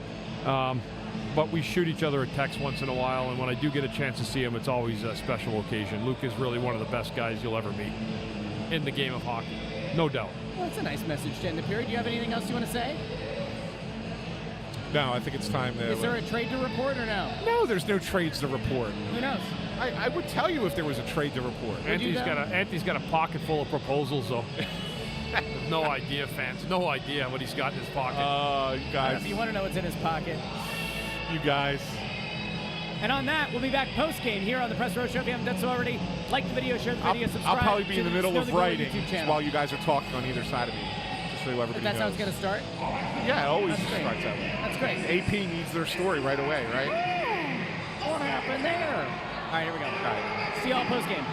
but we shoot each other a text once in a while, and when I do get a chance to see him, it's always a special occasion. Luke is really one of the best guys you'll ever meet in the game of hockey, no doubt. Well, that's a nice message to end the period. Do you have anything else you want to say? No, I think it's time to... Is there a trade to report or no? No, there's no trades to report. Who knows? I would tell you if there was a trade to report. Anthony's got a pocket full of proposals, though. No idea, fans. No idea what he's got in his pocket. You guys. If you want to know what's in his pocket. You guys. And on that, we'll be back post-game here on the Press Row Show. If you haven't done so already, like the video, share the video, subscribe. I'll probably be in the middle of writing while you guys are talking on either side of me. Just so everybody That's how knows. it's going to start? Yeah, it always That's great. starts that way. That's great. AP needs their story right away, right? What happened there? All right, here we go. All right. See y'all post-game.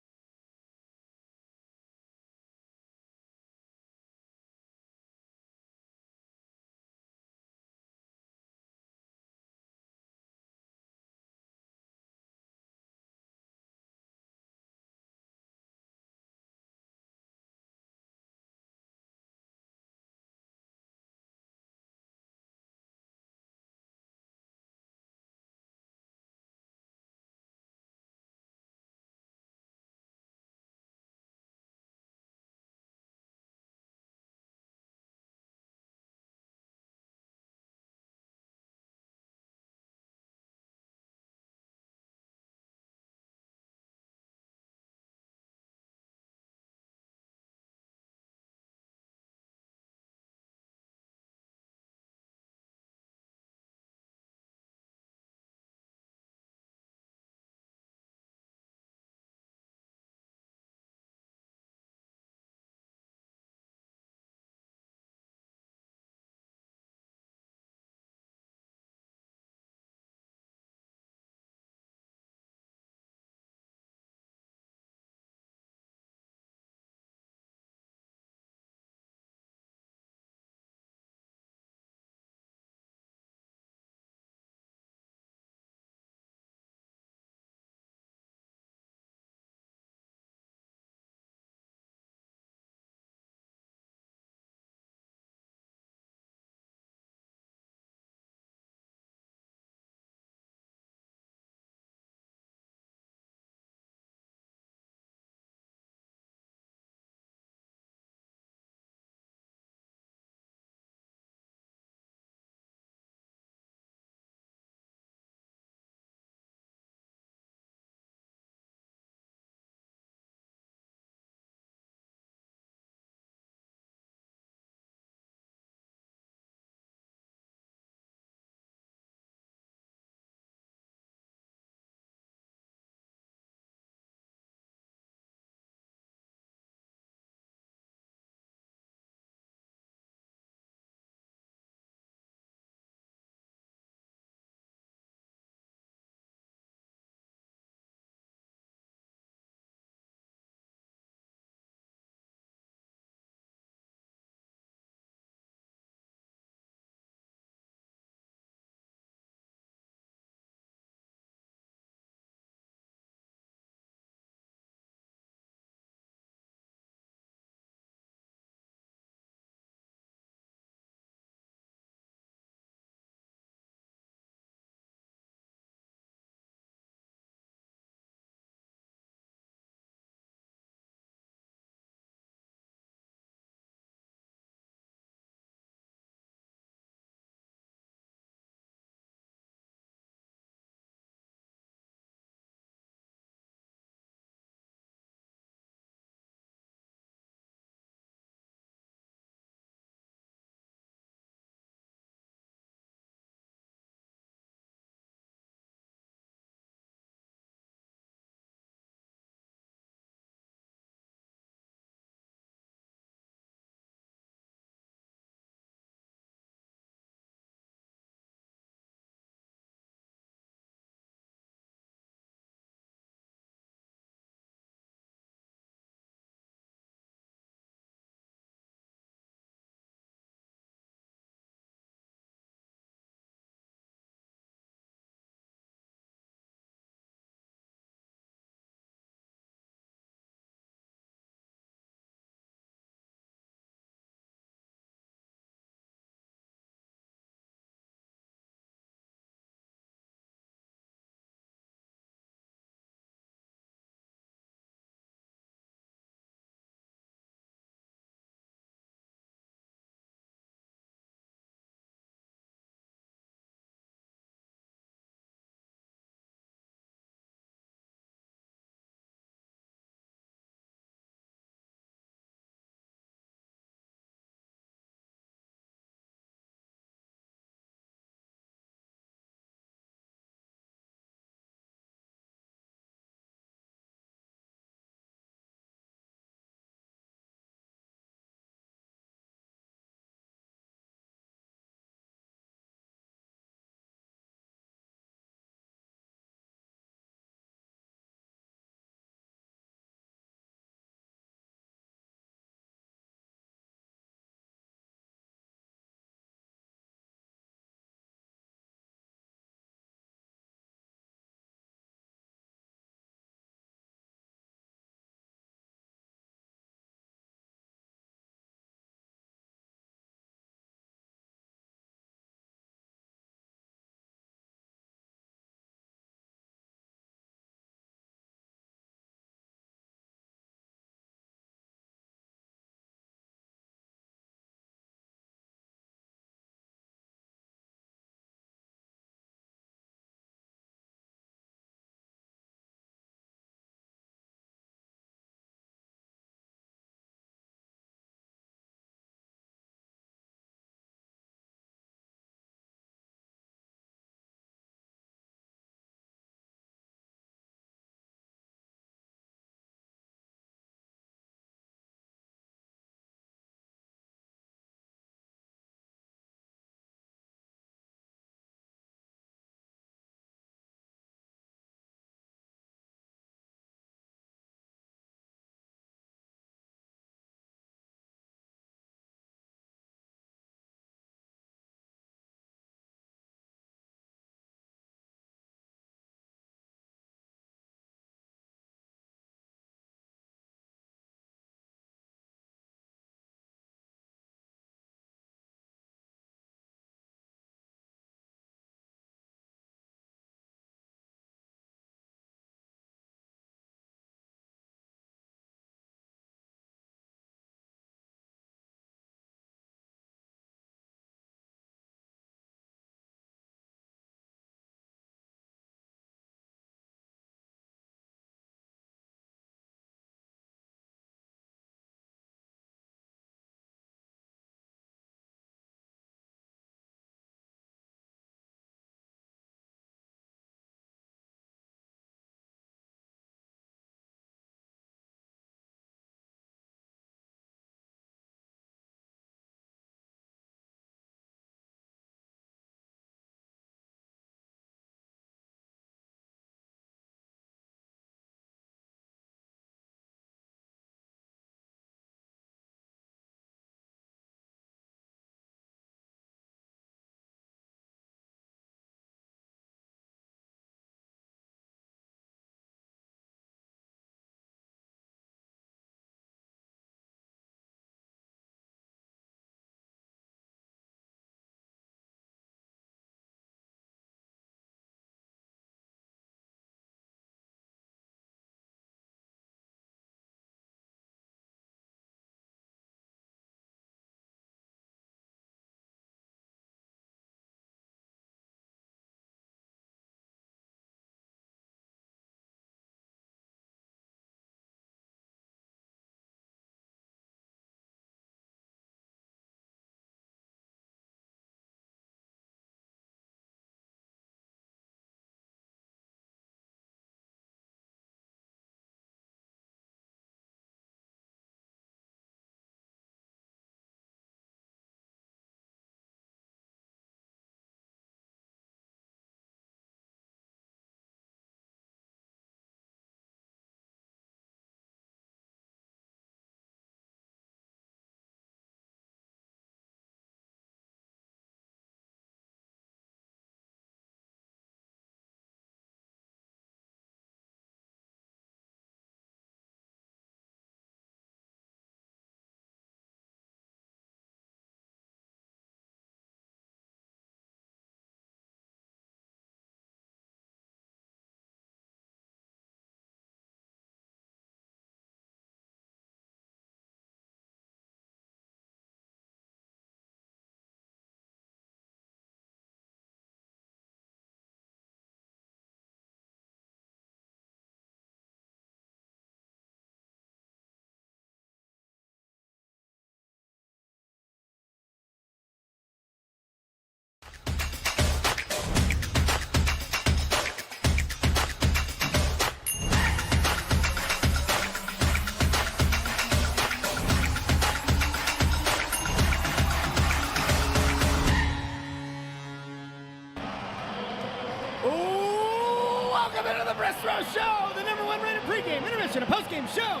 Bristro Show, the #1 rated pregame, intermission, and postgame show.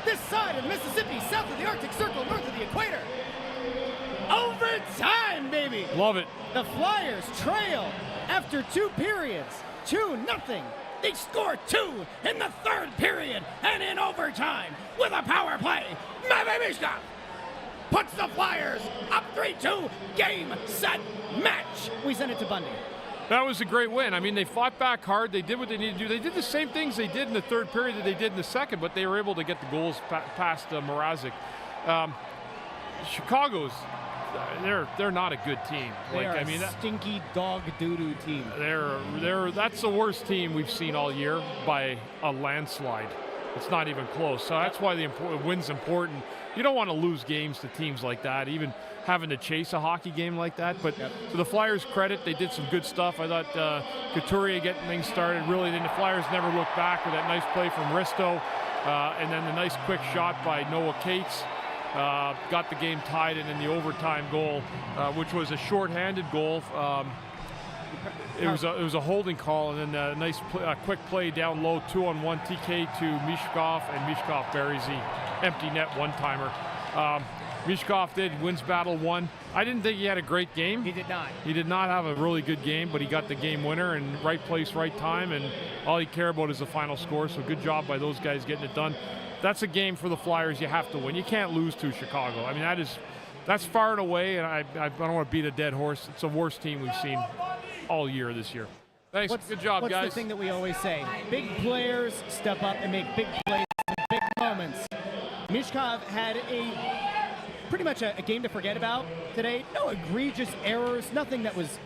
This side of the Mississippi, south of the Arctic Circle, north of the equator. Overtime, baby. Love it. The Flyers trail after 2 periods, 2-0. They score 2 in the 3rd period and in overtime with a power play. Mishkov puts the Flyers up 3-2. Game, set, match. We send it to Bundy. That was a great win. I mean, they fought back hard. They did what they needed to do. They did the same things they did in the 3rd period that they did in the 2nd, but they were able to get the goals past Mrazek. Chicago's, they're not a good team. They are a stinky dog doo-doo team. That's the worst team we've seen all year by a landslide. It's not even close. So that's why the win's important. You don't want to lose games to teams like that, even having to chase a hockey game like that. But to the Flyers' credit, they did some good stuff. I thought Couturier getting things started really. Then the Flyers never looked back with that nice play from Risto, and then the nice quick shot by Noah Cates. Got the game tied, and then the overtime goal, which was a shorthanded goal. It was a holding call, and then a nice quick play down low, 2-on-1 TK to Mishkov, and Mishkov buries the empty net one-timer. Mishkov wins battle 1. I didn't think he had a great game. He did not. He did not have a really good game, but he got the game winner, and right place, right time, and all he cared about is the final score. So good job by those guys getting it done. That's a game for the Flyers you have to win. You can't lose to Chicago. I mean, that's far and away, and I don't want to beat a dead horse. It's the worst team we've seen all year this year. Thanks. Good job, guys. What's the thing that we always say? Big players step up and make big plays in big moments. Mishkov had pretty much a game to forget about today. No egregious errors, nothing that was...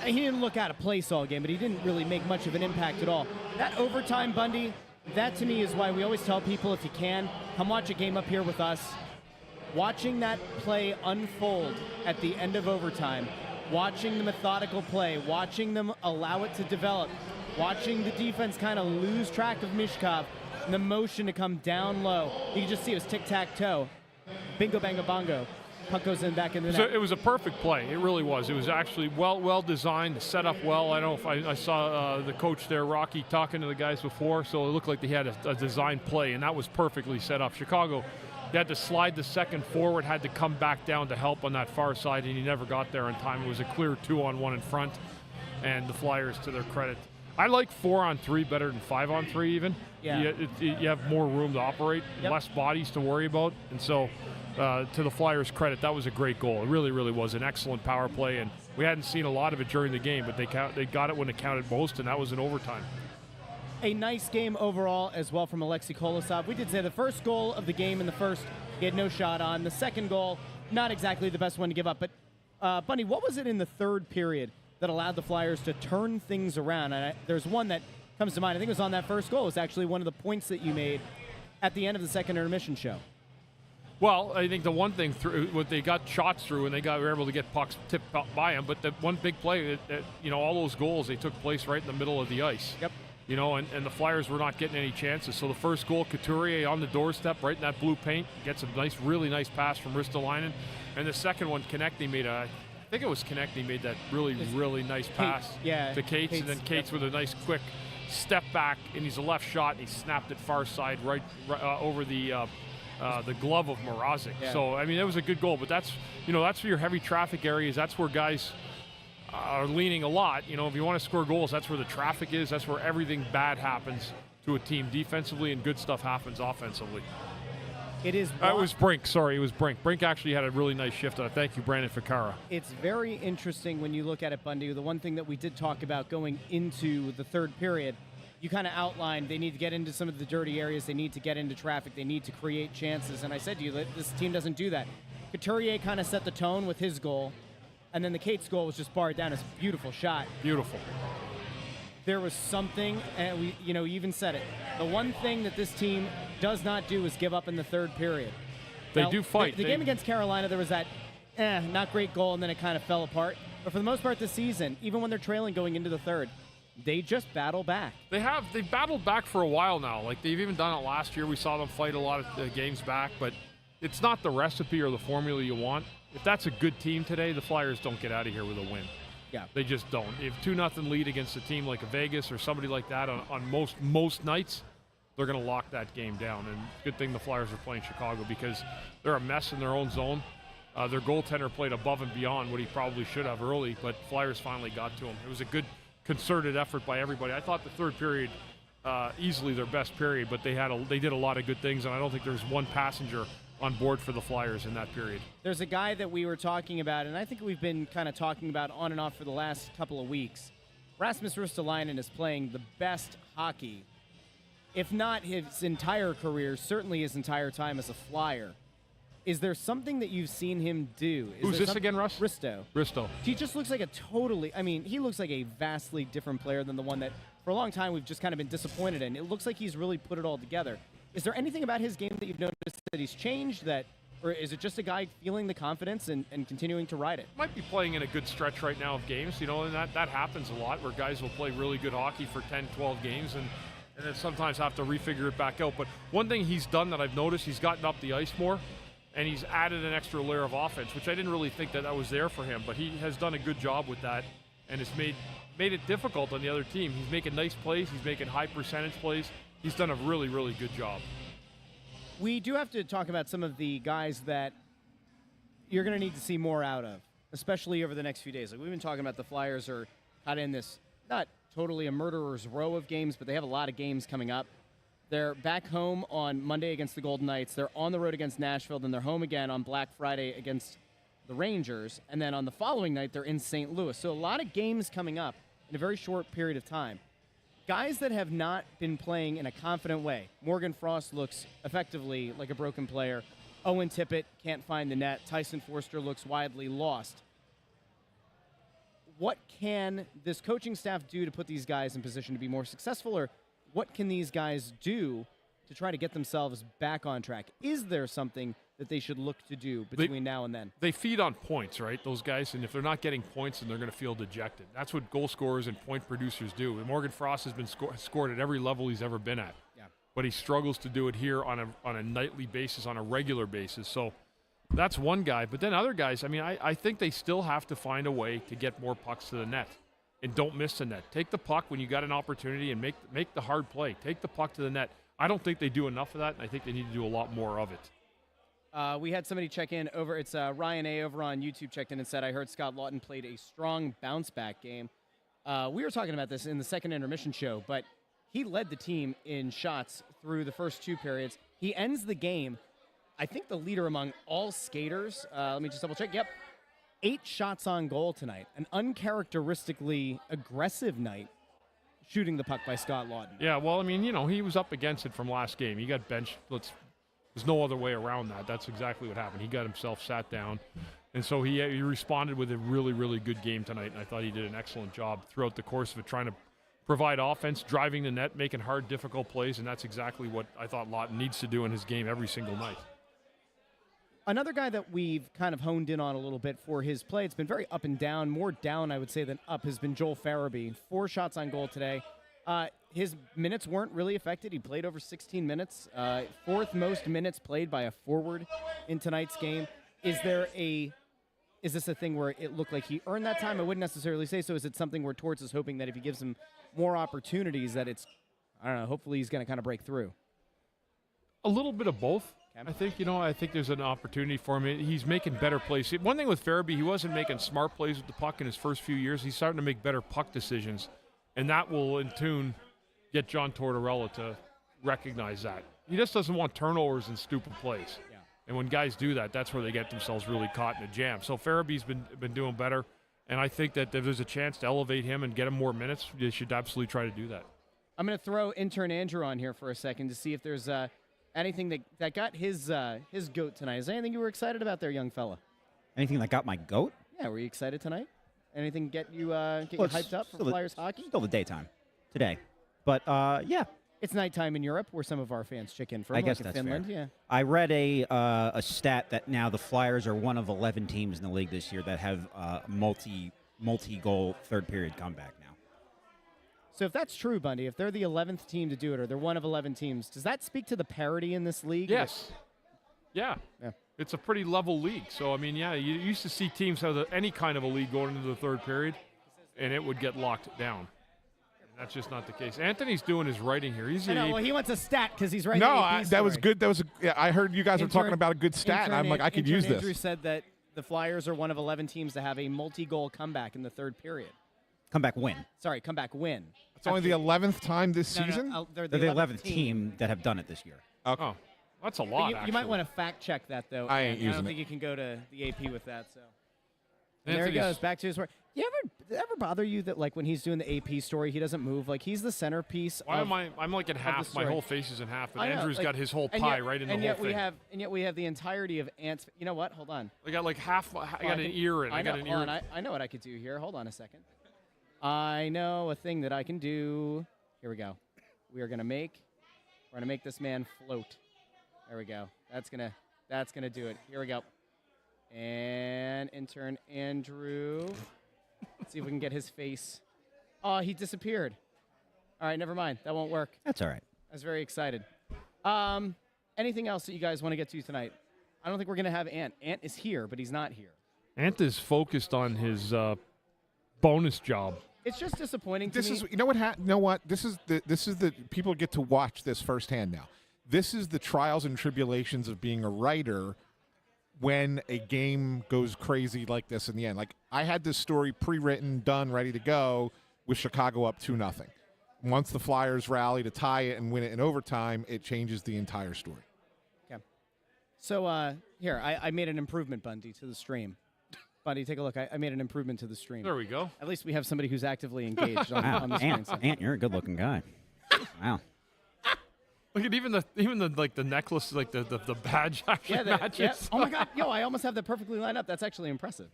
He didn't look out of place all game, but he didn't really make much of an impact at all. That overtime, Bundy, that to me is why we always tell people, if you can, come watch a game up here with us. Watching that play unfold at the end of overtime, watching the methodical play, watching them allow it to develop, watching the defense kind of lose track of Mishkov, and the motion to come down low. You can just see it was tic-tac-toe. Bingo, bango, bongo. Puck goes back in the net. So it was a perfect play. It really was. It was actually well designed, set up well. I don't know if I saw the coach there, Rocky, talking to the guys before, so it looked like they had a designed play, and that was perfectly set up. Chicago, they had to slide the second forward, had to come back down to help on that far side, and he never got there in time. It was a clear 2-on-1 in front, and the Flyers, to their credit. I like 4-on-3 better than 5-on-3 even. Yeah. You have more room to operate, less bodies to worry about, and so to the Flyers' credit, that was a great goal. It really, really was an excellent power play, and we hadn't seen a lot of it during the game, but they got it when it counted most, and that was in overtime. A nice game overall as well from Alexei Kolosov. We did say the first goal of the game in the first, he had no shot on. The second goal, not exactly the best one to give up. But, Bunny, what was it in the 3rd period that allowed the Flyers to turn things around? And there's one that comes to mind. I think it was on that first goal. It was actually one of the points that you made at the end of the second intermission show. Well, I think the one thing what they got shots through, and were able to get pucks tipped by them. But the one big play, all those goals, they took place right in the middle of the ice. Yep. And the Flyers were not getting any chances. So the first goal, Couturier on the doorstep, right in that blue paint, gets a really nice pass from Ristolainen. And the second one, Konechny made made that really nice pass to Cates, and then Cates with a nice quick step back, and he's a left shot, and he snapped it far side right over the glove of Mrazek. Yeah. So, I mean, it was a good goal, but that's for your heavy traffic areas. That's where guys are leaning a lot. If you want to score goals, that's where the traffic is. That's where everything bad happens to a team defensively, and good stuff happens offensively. It is. It was Brink. Sorry, it was Brink. Brink actually had a really nice shift. Thank you, Brandon Ficara. It's very interesting when you look at it, Bundy. The one thing that we did talk about going into the 3rd period, you kind of outlined they need to get into some of the dirty areas. They need to get into traffic. They need to create chances. And I said to you that this team doesn't do that. Couturier kind of set the tone with his goal, and then the Cates goal was just barred down. It's a beautiful shot. Beautiful. There was something, and you even said it. The one thing that this team does not do is give up in the 3rd period. They do fight. The game against Carolina, there was that not great goal, and then it kind of fell apart. But for the most part this season, even when they're trailing going into the 3rd, they just battle back. They've battled back for a while now. Like, they've even done it last year. We saw them fight a lot of games back, but it's not the recipe or the formula you want. If that's a good team today, the Flyers don't get out of here with a win. Yeah. They just don't. If 2-0 lead against a team like a Vegas or somebody like that on most nights, they're going to lock that game down. And good thing the Flyers are playing Chicago because they're a mess in their own zone. Their goaltender played above and beyond what he probably should have early, but Flyers finally got to him. It was a good concerted effort by everybody. I thought the third period, easily their best period, but they did a lot of good things, and I don't think there's one passenger on board for the Flyers in that period. There's a guy that we were talking about, and I think we've been kind of talking about on and off for the last couple of weeks. Rasmus Ristolainen is playing the best hockey, if not his entire career, certainly his entire time as a Flyer. Is there something that you've seen him do? Who's this again, Russ? Risto. He just looks like he looks like a vastly different player than the one that for a long time we've just kind of been disappointed in. It looks like he's really put it all together. Is there anything about his game that you've noticed that he's changed, or is it just a guy feeling the confidence and continuing to ride it? Might be playing in a good stretch right now of games, and that happens a lot where guys will play really good hockey for 10, 12 games and then sometimes have to refigure it back out. But one thing he's done that I've noticed, he's gotten up the ice more. And he's added an extra layer of offense, which I didn't really think that was there for him. But he has done a good job with that, and it's made it difficult on the other team. He's making nice plays. He's making high percentage plays. He's done a really, really good job. We do have to talk about some of the guys that you're going to need to see more out of, especially over the next few days. Like we've been talking about, the Flyers are kind of in this, not totally a murderer's row of games, but they have a lot of games coming up. They're back home on Monday against the Golden Knights. They're on the road against Nashville. Then they're home again on Black Friday against the Rangers. And then on the following night, they're in St. Louis. So a lot of games coming up in a very short period of time. Guys that have not been playing in a confident way. Morgan Frost looks effectively like a broken player. Owen Tippett can't find the net. Tyson Forster looks widely lost. What can this coaching staff do to put these guys in position to be more successful, or what can these guys do to try to get themselves back on track? Is there something that they should look to do between now and then? They feed on points, right, those guys? And if they're not getting points, then they're going to feel dejected. That's what goal scorers and point producers do. And Morgan Frost has been scored at every level he's ever been at. Yeah. But he struggles to do it here on a nightly basis, on a regular basis. So that's one guy. But then other guys, I think they still have to find a way to get more pucks to the net. And don't miss the net. Take the puck when you got an opportunity and make the hard play. Take the puck to the net. I don't think they do enough of that, and I think they need to do a lot more of it. We had somebody check in over. It's Ryan A. over on YouTube checked in and said, I heard Scott Lawton played a strong bounce-back game. We were talking about this in the second intermission show, but he led the team in shots through the first two periods. He ends the game, I think the leader among all skaters. Let me just double-check. Yep. 8 shots on goal tonight. An uncharacteristically aggressive night shooting the puck by Scott Lawton. Yeah, well, he was up against it from last game. He got benched. There's no other way around that. That's exactly what happened. He got himself sat down. And so he responded with a really, really good game tonight. And I thought he did an excellent job throughout the course of it, trying to provide offense, driving the net, making hard, difficult plays. And that's exactly what I thought Lawton needs to do in his game every single night. Another guy that we've kind of honed in on a little bit for his play, it's been very up and down, more down, I would say, than up, has been Joel Farabee. 4 shots on goal today. His minutes weren't really affected. He played over 16 minutes. 4th most minutes played by a forward in tonight's game. Is this a thing where it looked like he earned that time? I wouldn't necessarily say so. Is it something where Torts is hoping that if he gives him more opportunities that it's, I don't know, hopefully he's going to kind of break through? A little bit of both. I think there's an opportunity for him. He's making better plays. One thing with Farabee, he wasn't making smart plays with the puck in his first few years. He's starting to make better puck decisions, and that will, in tune, get John Tortorella to recognize that. He just doesn't want turnovers and stupid plays. Yeah. And when guys do that, that's where they get themselves really caught in a jam. So Farabee's been doing better, and I think that if there's a chance to elevate him and get him more minutes, they should absolutely try to do that. I'm going to throw intern Andrew on here for a second to see if there's anything that got his goat tonight. Is there anything you were excited about there, young fella? Anything that got my goat? Yeah, were you excited tonight? Anything get you hyped up for Flyers hockey? Still the daytime today. But, yeah. It's nighttime in Europe, where some of our fans check in from. I guess like that's Finland. fair. Yeah. I read a stat that now the Flyers are one of 11 teams in the league this year that have multi-goal third-period comeback now. So if that's true, Bundy, if they're the 11th team to do it, or they're one of 11 teams, does that speak to the parity in this league? Yes. Yeah. It's a pretty level league. So, you used to see teams have any kind of a league going into the third period. and it would get locked down. And that's just not the case. Anthony's doing his writing here. He's I know, a- well, he wants a stat because he's writing No, the AP that was story. good. That was. I heard you guys were talking about a good stat, and I'm like, I could use Andrew this. said that the Flyers are one of 11 teams to have a multi-goal comeback in the third period. Comeback win. Sorry, comeback win. It's only the 11th time this No, no, season. they're They're the 11th team that have done it this year. Oh, that's a But lot. you might actually. want to fact check that though. I ain't I using don't it. think you can go to the AP with that. So and there he Anthony's- goes back to his work. You ever bother you that like when he's doing the AP story, he doesn't move? Like he's the centerpiece. Why of, am I? I'm like in half. My story. whole face is in half, but I know, Andrew's like, got his whole and pie yet- right in the and whole yet thing. we have the entirety of Ant's. You know what? Hold on. I got like half. I got an can- ear in. I know, got an hold ear. on, I know what I could do here. Hold on a second. I know a thing that I can do. Here we go. We're gonna make this man float. There we go. That's gonna do it. Here we go. And intern Andrew. Let's see if we can get his face. Oh, he disappeared. All right, never mind. That won't work. That's all right. I was very excited. Anything else that you guys want to get to tonight? I don't think we're gonna have Ant. Ant is here, but he's not here. Ant is focused on his bonus job. It's just disappointing to This me. is. You know what? You know what? This is the people get to watch this firsthand now. This is the trials and tribulations of being a writer when a game goes crazy like this in the end. Like, I had this story pre-written, done, ready to go with Chicago up 2-0. Once the Flyers rally to tie it and win it in overtime, it changes the entire story. Okay. So here, I made an improvement, Bundy, to the stream. Bundy, take a look. I made an improvement to the stream. There we go. At least we have somebody who's actively engaged on Wow, the screen. Ant, you're a good-looking guy. Wow. Look at even the like the necklace, like the badge actually Yeah, matches. yeah. Oh my God, yo, I almost have that perfectly lined up. That's actually impressive.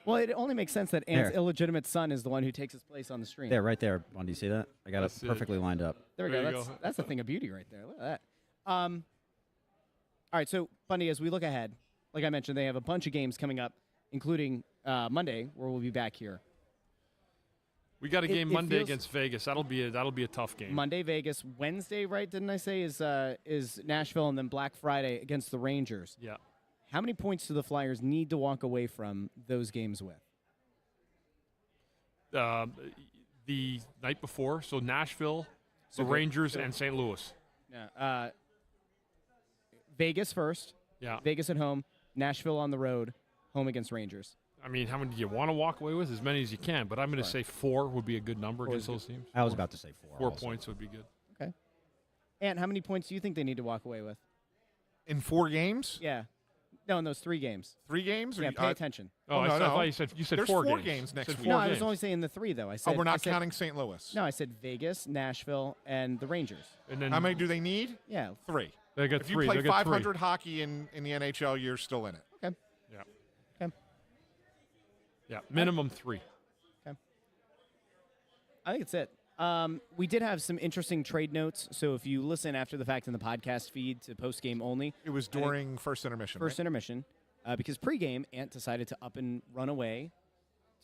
Well, it only makes sense that Ant's There. illegitimate son is the one who takes his place on the stream. There, right there. Bundy, see that? I got That's it it. perfectly lined up. There we There go. you That's go. that's a thing of beauty right there. Look at that. All right, so Bundy, as we look ahead, like I mentioned, they have a bunch of games coming up, including Monday, where we'll be back here. We got a game it Monday feels- against Vegas. That'll be a tough game. Monday, Vegas. Wednesday, right? Didn't I say is Nashville, and then Black Friday against the Rangers. Yeah. How many points do the Flyers need to walk away from those games with? The night before, so Nashville, So the go- Rangers, go- and St. Louis. Yeah. Vegas first. Yeah. Vegas at home. Nashville on the road. Home against Rangers. I mean, how many do you want to walk away with? As many as you can, but I'm going to say 4 would be a good number against those teams. I was about to say 4. 4 also. points would be good. Okay. And how many points do you think they need to walk away with? In 4 games? Yeah. No, in those 3 games. 3 games? Or Yeah, you- pay attention. Oh, Oh, I no, thought no. you said There's 4 4 games. games next Said week. No, 4 I was games. only saying the 3 though. I said. Oh, we're I not said- counting St. Louis. No, I said Vegas, Nashville, and the Rangers. And then How many do they need? Yeah. 3. they got If 3. you play they got 500 hockey in the NHL, you're still in it. Okay. 3. Yeah. Okay. Yeah. Minimum 3. I think it's it. We did have some interesting trade notes. So if you listen after the fact in the podcast feed to Postgame only, It was during first intermission. first right? intermission, because pregame, Ant decided to up and run away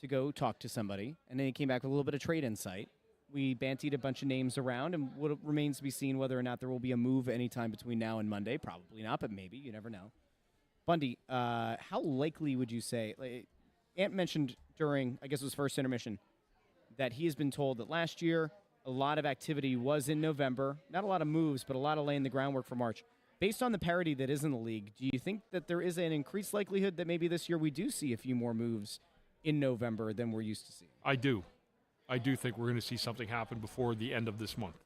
to go talk to somebody, and then he came back with a little bit of trade insight. We bantied a bunch of names around, and what remains to be seen whether or not there will be a move anytime between now and Monday. Probably not, but maybe. You never know. Bundy, how likely would you say? Like, Ant mentioned during, I guess it was first intermission, that he has been told that last year a lot of activity was in November. Not a lot of moves, but a lot of laying the groundwork for March. Based on the parity that is in the league, do you think that there is an increased likelihood that maybe this year we do see a few more moves in November than we're used to seeing? I do. I do think we're going to see something happen before the end of this month.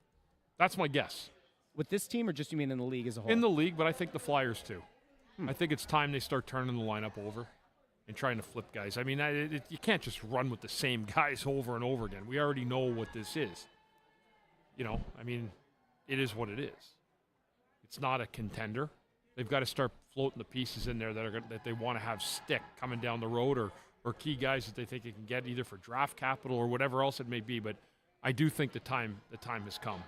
That's my guess. With this team, or just you mean in the league as a whole? In the league, but I think the Flyers too. I think it's time they start turning the lineup over and trying to flip guys. I mean, you can't just run with the same guys over and over again. We already know what this is. You know, I mean, it is what it is. It's not a contender. They've got to start floating the pieces in there that they want to have stick coming down the road, or key guys that they think they can get either for draft capital or whatever else it may be. But I do think the time has come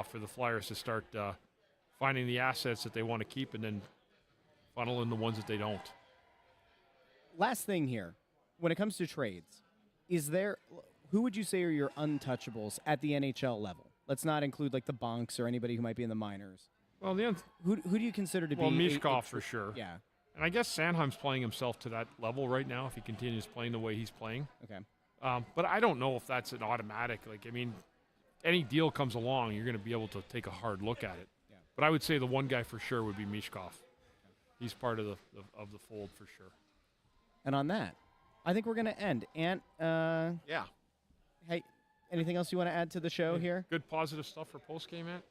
for the Flyers to start finding the assets that they want to keep and then funnel in the ones that they don't. Last thing here, when it comes to trades, who would you say are your untouchables at the NHL level? Let's not include like the Bonks or anybody who might be in the minors. Well, Who do you consider to be? Mishkov for sure. Yeah. And I guess Sanheim's playing himself to that level right now if he continues playing the way he's playing. Okay. But I don't know if that's an automatic. Like, I mean, any deal comes along, you're going to be able to take a hard look at it. Yeah. But I would say the one guy for sure would be Mishkov. He's part of the fold for sure. And on that, I think we're going to end. And Yeah. hey, anything else you want to add to the show here? Good positive stuff for postgame, Ant?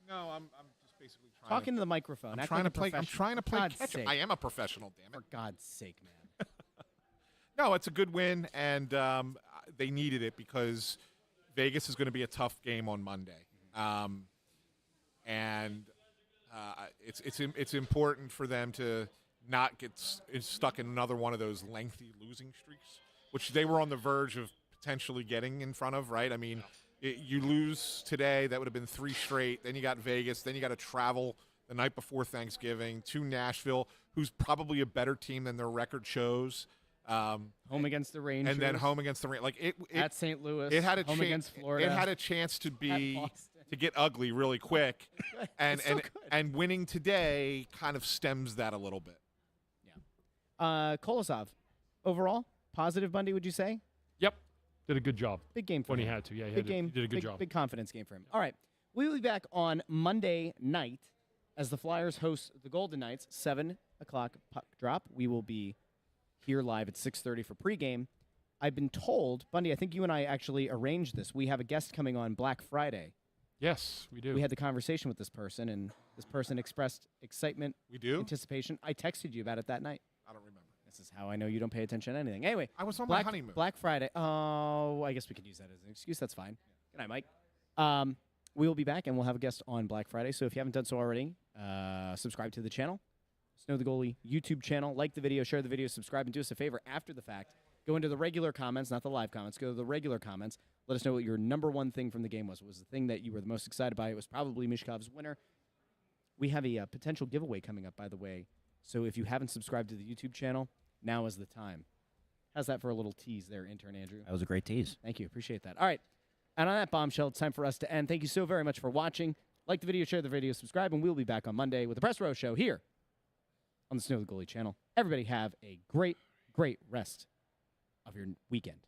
No, I'm just basically trying Talking to the microphone. I'm Act trying like to a play. I'm professional. trying to play God's catch up. sake. I am a professional, damn For it. God's sake, man. No, it's a good win, and they needed it because Vegas is going to be a tough game on Monday, and it's important for them to not get stuck in another one of those lengthy losing streaks, which they were on the verge of potentially getting in front of. Right? I mean, you lose today, that would have been 3 straight. Then you got Vegas. Then you got to travel the night before Thanksgiving to Nashville, who's probably a better team than their record shows. Home against the Rangers. And then home against the Rangers. Like it at St. Louis. It had a home chance. against Florida. It had a chance to be Boston. to get ugly really quick, and It's so good. and winning today kind of stems that a little bit. Kolosov, overall positive. Bundy, would you say? Yep. Did a good job. Big game for When him. he had to. Yeah, Big game. he did a good big, job. Big confidence game for him. All right, we will be back on Monday night as the Flyers host the Golden Knights. 7 o'clock puck drop. We will be here live at 6:30 for pregame. I've been told, Bundy, I think you and I actually arranged this. We have a guest coming on Black Friday. Yes, we do. We had the conversation with this person, and this person expressed excitement, We do. anticipation. I texted you about it that night. I don't remember. This is how I know you don't pay attention to anything. Anyway, I was on my honeymoon. Black Friday. Oh, I guess we could use that as an excuse. That's fine. Good night, Mike. We will be back, and we'll have a guest on Black Friday. So if you haven't done so already, subscribe to the channel. Snow the Goalie YouTube channel. Like the video, share the video, subscribe, and do us a favor after the fact. Go into the regular comments, not the live comments. Go to the regular comments. Let us know what your number one thing from the game was. What was the thing that you were the most excited by? It was probably Mishkov's winner. We have a potential giveaway coming up, by the way. So if you haven't subscribed to the YouTube channel, now is the time. How's that for a little tease there, intern Andrew? That was a great tease. Thank you. Appreciate that. All right. And on that bombshell, it's time for us to end. Thank you so very much for watching. Like the video, share the video, subscribe, and we'll be back on Monday with the Press Row Show here on the Snow the Goalie channel. Everybody have a great, great rest of your weekend.